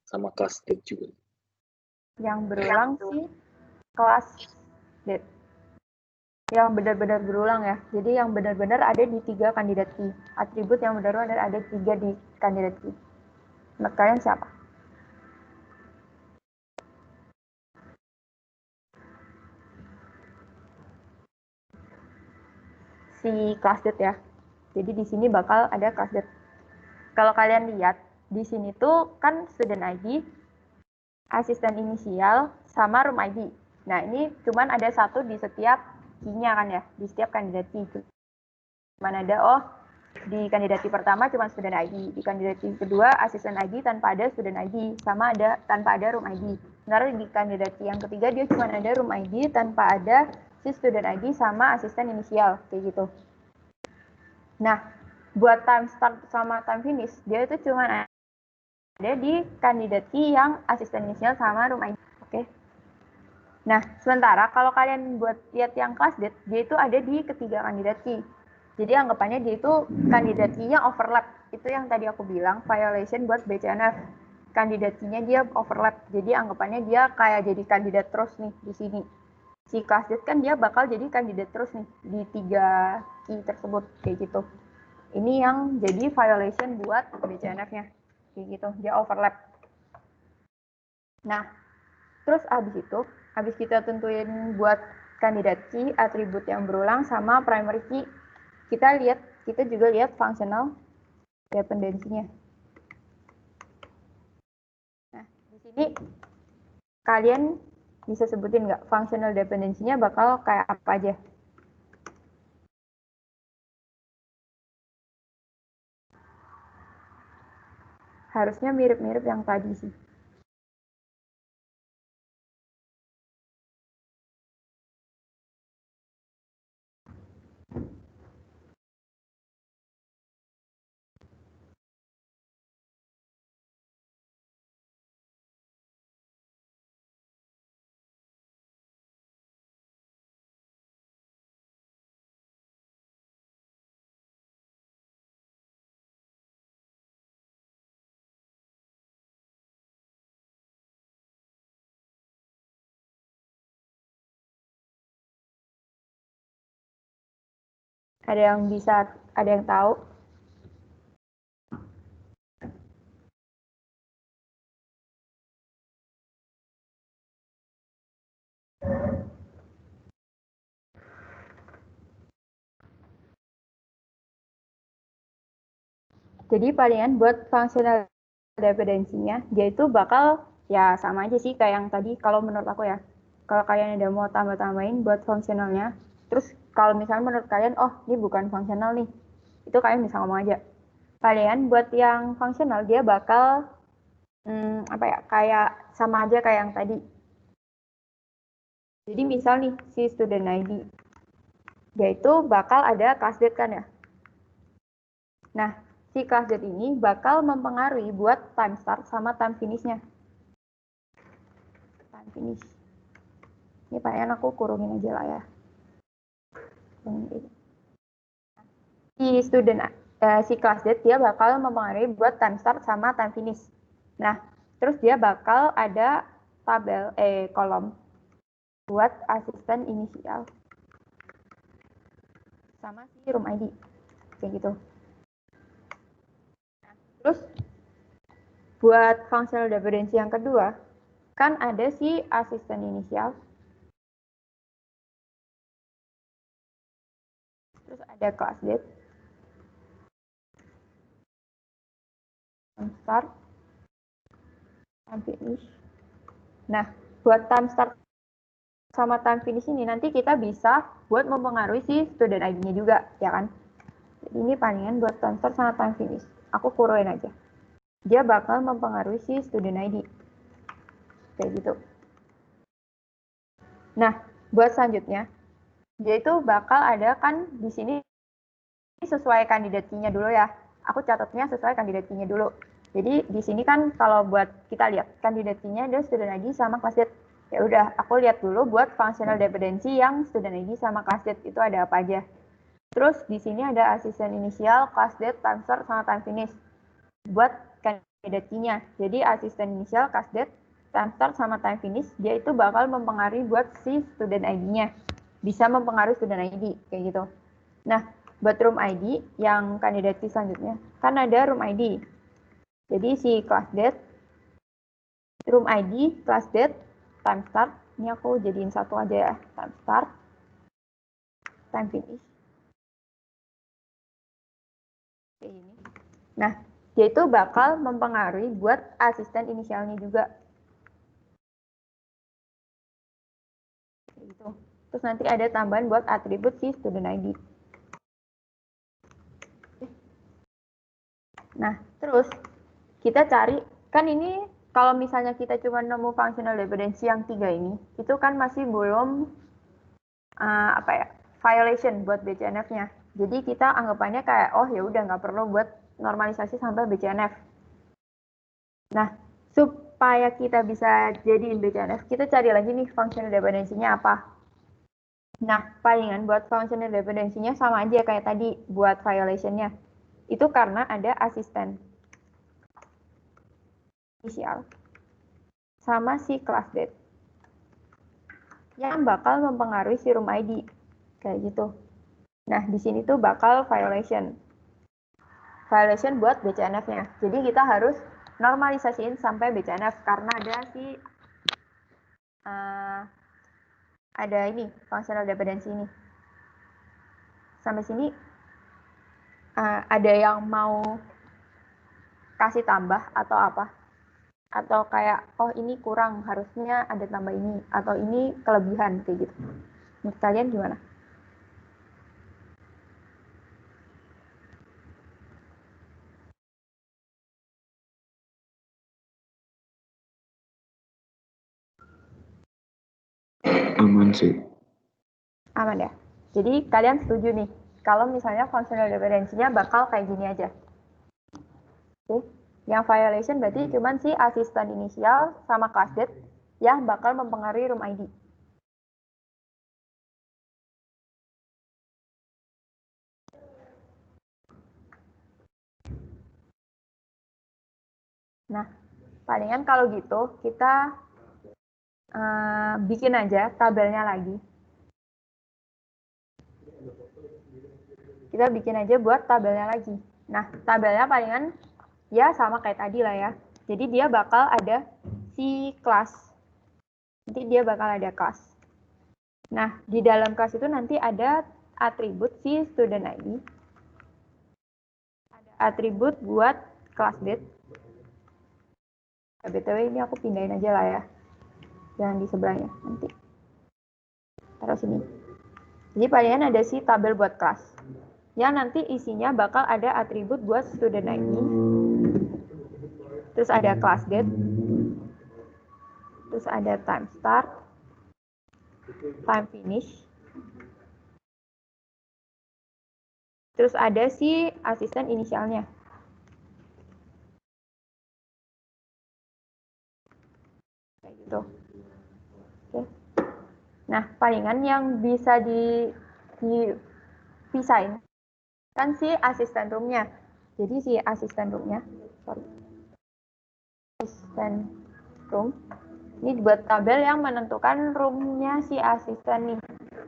Sama class date juga. Yang berulang sih class date. Yang benar-benar berulang ya. Jadi yang benar-benar ada di 3 kandidat key. Atribut yang benar-benar ada 3 di kandidat key. Menurut kalian siapa? Si class date ya. Jadi di sini bakal ada class date. kalau kalian lihat di sini tuh kan student ID, asisten inisial, sama room ID. Nah, ini cuman ada satu di setiap key-nya kan ya, di setiap kandidat key. Cuman ada, di kandidat pertama cuma student ID, di kandidat kedua asisten ID tanpa ada student ID, sama ada tanpa ada room ID. Sementara di kandidat yang ketiga dia cuma ada room ID tanpa ada si student ID sama asisten inisial, kayak gitu. Nah, buat time start sama time finish, dia itu cuma ada di kandidat key yang asisten inisial sama room ID. Oke. Nah, sementara kalau kalian buat lihat yang class date, dia itu ada di ketiga kandidat key. Jadi anggapannya dia itu kandidat key-nya overlap. Itu yang tadi aku bilang, violation buat BCNF. Kandidat key-nya dia overlap. Jadi anggapannya dia kayak jadi kandidat terus nih di sini. Si class date kan dia bakal jadi kandidat terus nih di 3 key tersebut, kayak gitu. Ini yang jadi violation buat BCNF-nya. Kayak gitu, dia overlap. Nah, terus habis kita tentuin buat kandidat key, atribut yang berulang sama primary key, kita juga lihat functional dependency-nya. Nah, di sini kalian bisa sebutin nggak functional dependency-nya bakal kayak apa aja? Harusnya mirip-mirip yang tadi sih. Ada yang tahu? Jadi palingan buat functional dependency-nya, dia itu bakal ya sama aja sih kayak yang tadi kalau menurut aku ya. Kalau kalian ada mau tambah-tambahin buat fungsionalnya, terus kalau misalnya menurut kalian, ini bukan fungsional nih, itu kalian bisa ngomong aja. Palingan buat yang fungsional dia bakal kayak sama aja kayak yang tadi. Jadi misal nih si student ID, dia itu bakal ada class date kan ya. Nah, si class date ini bakal mempengaruhi buat time start sama time finish-nya. Time finish. Ini palingan aku kurungin aja lah ya. Si class date dia bakal mempengaruhi buat time start sama time finish. Nah, terus dia bakal ada kolom buat asisten inisial sama si room ID, kayak gitu. Terus buat functional dependency yang kedua, kan ada si asisten inisial, terus ada class date, time start, time finish. Nah, buat time start sama time finish ini nanti kita bisa buat mempengaruhi si student ID-nya juga, ya kan? Jadi ini palingan buat time start sama time finish. Aku kuruin aja. Dia bakal mempengaruhi si student ID. Kayak gitu. Nah, buat selanjutnya, dia itu bakal ada kan di sini sesuai kandidat key-nya dulu ya. Aku catatnya sesuai kandidat key-nya dulu. Jadi di sini kan kalau buat kita lihat kandidat key-nya ada student ID sama class date. Ya udah, aku lihat dulu buat functional dependency yang student ID sama class date itu ada apa aja. Terus di sini ada asisten inisial, class date, time start sama time finish. Buat kandidat key-nya. Jadi asisten inisial, class date, time start sama time finish, dia itu bakal mempengaruhi buat si student ID-nya. Bisa mempengaruhi student ID, kayak gitu. Nah, buat room ID yang kandidat key selanjutnya, kan ada room ID. Jadi si class date, room ID, class date, time start, ini aku jadiin satu aja ya, time start, time finish. Kayak gini. Nah, dia itu bakal mempengaruhi buat asisten inisialnya juga. Gitu. Terus nanti ada tambahan buat atribut si student ID. Nah, terus kita cari, kan ini kalau misalnya kita cuma nemu functional dependency yang 3 ini, itu kan masih belum violation buat BCNF-nya. Jadi kita anggapannya kayak, oh ya udah nggak perlu buat normalisasi sampai BCNF. Nah, supaya kita bisa jadiin BCNF, kita cari lagi nih functional dependency-nya apa. Nah, palingan buat functional dependency-nya sama aja kayak tadi buat violation-nya. Itu karena ada asisten inisial sama si class date yang bakal mempengaruhi si room ID kayak gitu. Nah, di sini tuh bakal violation buat BCNF-nya. Jadi kita harus normalisasiin sampai BCNF karena ada si ada ini functional dependency ini. Sampai sini ada yang mau kasih tambah atau apa? Atau kayak, oh ini kurang, harusnya ada tambah ini, atau ini kelebihan, kayak gitu. Menurut kalian gimana? Aman sih. Aman ya? Jadi kalian setuju nih, kalau misalnya functional dependency-nya bakal kayak gini aja. Oke. Yang violation berarti cuman si asisten inisial sama class date yang bakal mempengaruhi room ID. Nah, palingan kalau gitu kita bikin aja tabelnya lagi. Kita bikin aja buat tabelnya lagi. Nah, tabelnya palingan ya sama kayak tadi lah ya. Jadi dia bakal ada si kelas. Nanti dia bakal ada kelas. Nah, di dalam kelas itu nanti ada atribut si student ID. Ada atribut buat class date. BTW ini aku pindahin aja lah ya. Jangan di sebelahnya nanti. Taruh sini. Jadi palingan ada si tabel buat kelas. Yang nanti isinya bakal ada atribut buat student ID. Terus ada class date. Terus ada time start. Time finish. Terus ada si asisten inisialnya. Kayak gitu. Oke. Nah, palingan yang bisa dipisahin kan si asisten room-nya. Jadi si asisten room-nya, asisten room, ini dibuat tabel yang menentukan room-nya si asisten nih,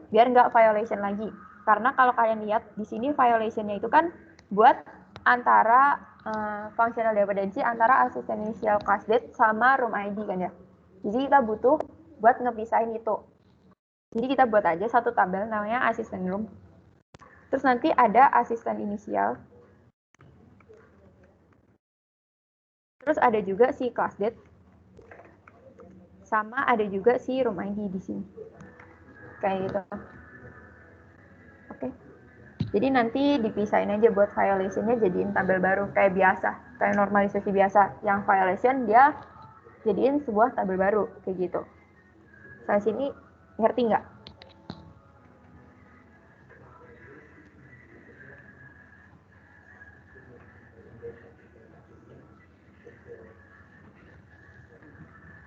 biar nggak violation lagi. Karena kalau kalian lihat di sini violation-nya itu kan buat antara functional dependency antara asisten initial class date sama room ID kan ya. Jadi kita butuh buat ngepisahin itu. Jadi kita buat aja satu tabel namanya asisten room. Terus nanti ada asisten inisial. Terus ada juga si class date. Sama ada juga si room ID di sini. Kayak gitu. Oke. Jadi nanti dipisahin aja buat violation-nya jadiin tabel baru kayak biasa, kayak normalisasi biasa. Yang violation dia jadiin sebuah tabel baru kayak gitu. Sampai sini ngerti nggak?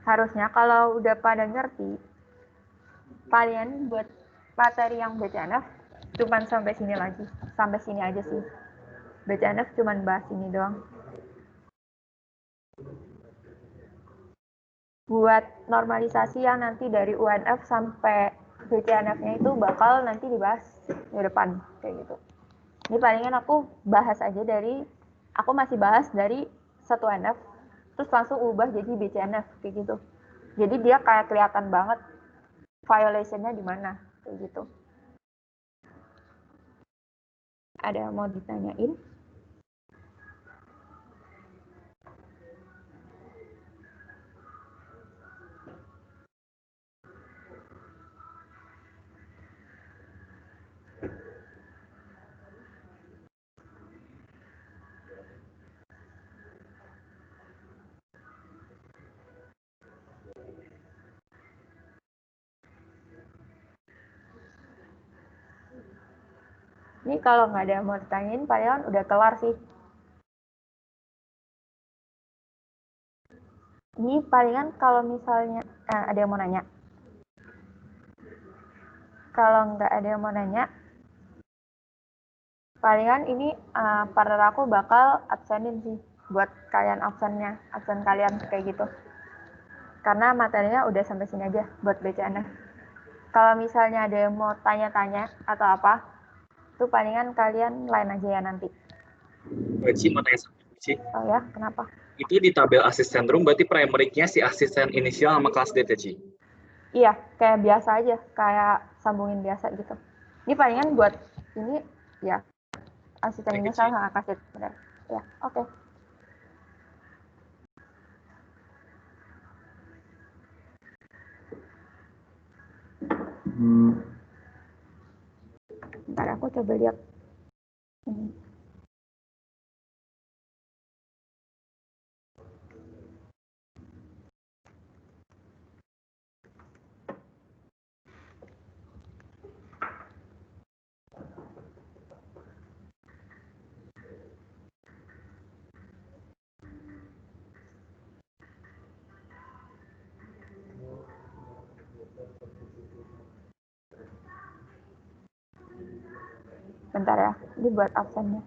Harusnya kalau udah pada ngerti, kalian buat materi yang BCNF cuman sampai sini lagi. Sampai sini aja sih. BCNF cuman bahas ini doang. Buat normalisasi yang nanti dari UNF sampai BCNF-nya itu bakal nanti dibahas di depan. Kayak gitu. Ini palingan aku bahas aja aku masih bahas dari 1 UNF, terus langsung ubah jadi BCNF, kayak gitu. Jadi dia kayak kelihatan banget violation-nya di mana, kayak gitu. Ada yang mau ditanyain? Ini kalau nggak ada yang mau ditanyain, palingan udah kelar sih. Ini palingan kalau misalnya ada yang mau nanya. Kalau nggak ada yang mau nanya, palingan ini partner aku bakal absenin sih buat kalian absen kalian kayak gitu. Karena materinya udah sampai sini aja buat BCNF. Kalau misalnya ada yang mau tanya-tanya atau apa, itu palingan kalian lain aja ya nanti. Ci, mau tanya satu, Ci. Oh ya, kenapa? Itu di tabel asisten room berarti primary-nya si asisten inisial sama kelas date ya, Ci? Iya, kayak biasa aja, kayak sambungin biasa gitu. Ini palingan buat ini ya asisten inisial sama kelas date, benar. Ya, oke. Bentar aku coba lihat. Bentar ya, ini buat absennya.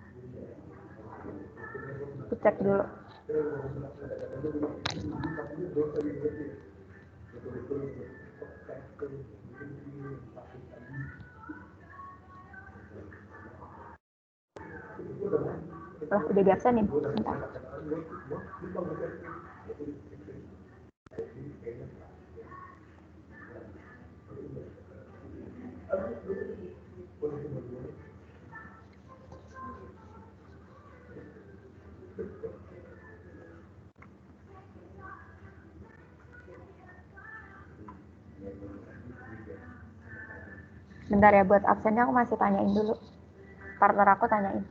Aku cek dulu. Lah, udah di absenin. Bentar. Bentar ya, buat absennya aku masih tanyain dulu. Partner aku tanyain.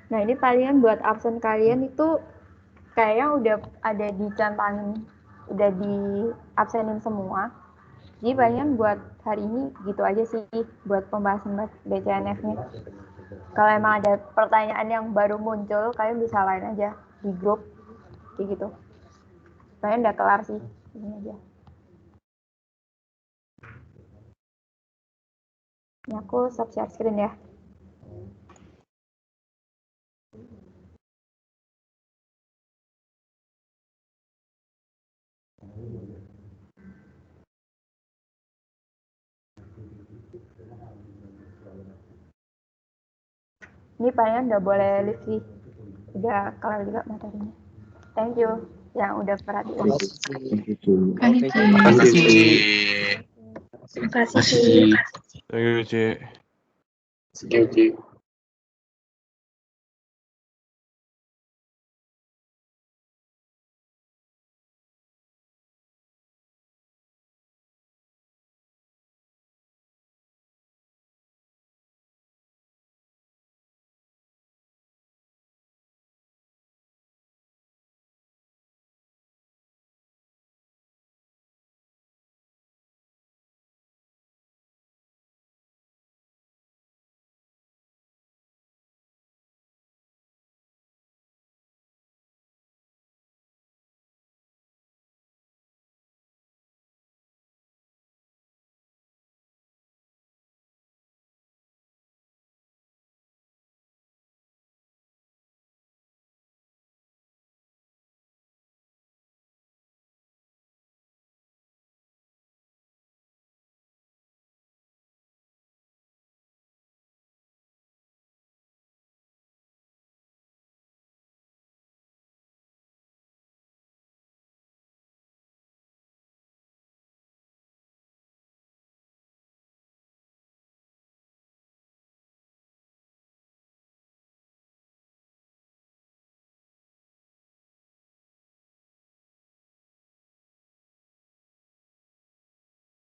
Nah, ini palingan buat absen kalian itu kayaknya udah ada dicantangin, udah di absenin semua. Jadi palingan buat hari ini gitu aja sih buat pembahasan BCNF-nya. Kalau emang ada pertanyaan yang baru muncul, kalian bisa lain aja di grup kayak gitu. Kalian udah kelar sih, ini aja. Ini aku stop share screen ya. Ini palingan udah boleh live sih. Udah kelar juga materinya. Thank you yang udah perhatian. Terima kasih, Ci. Terima kasih, Ci. Thank you, Ci. Thank you, Ci.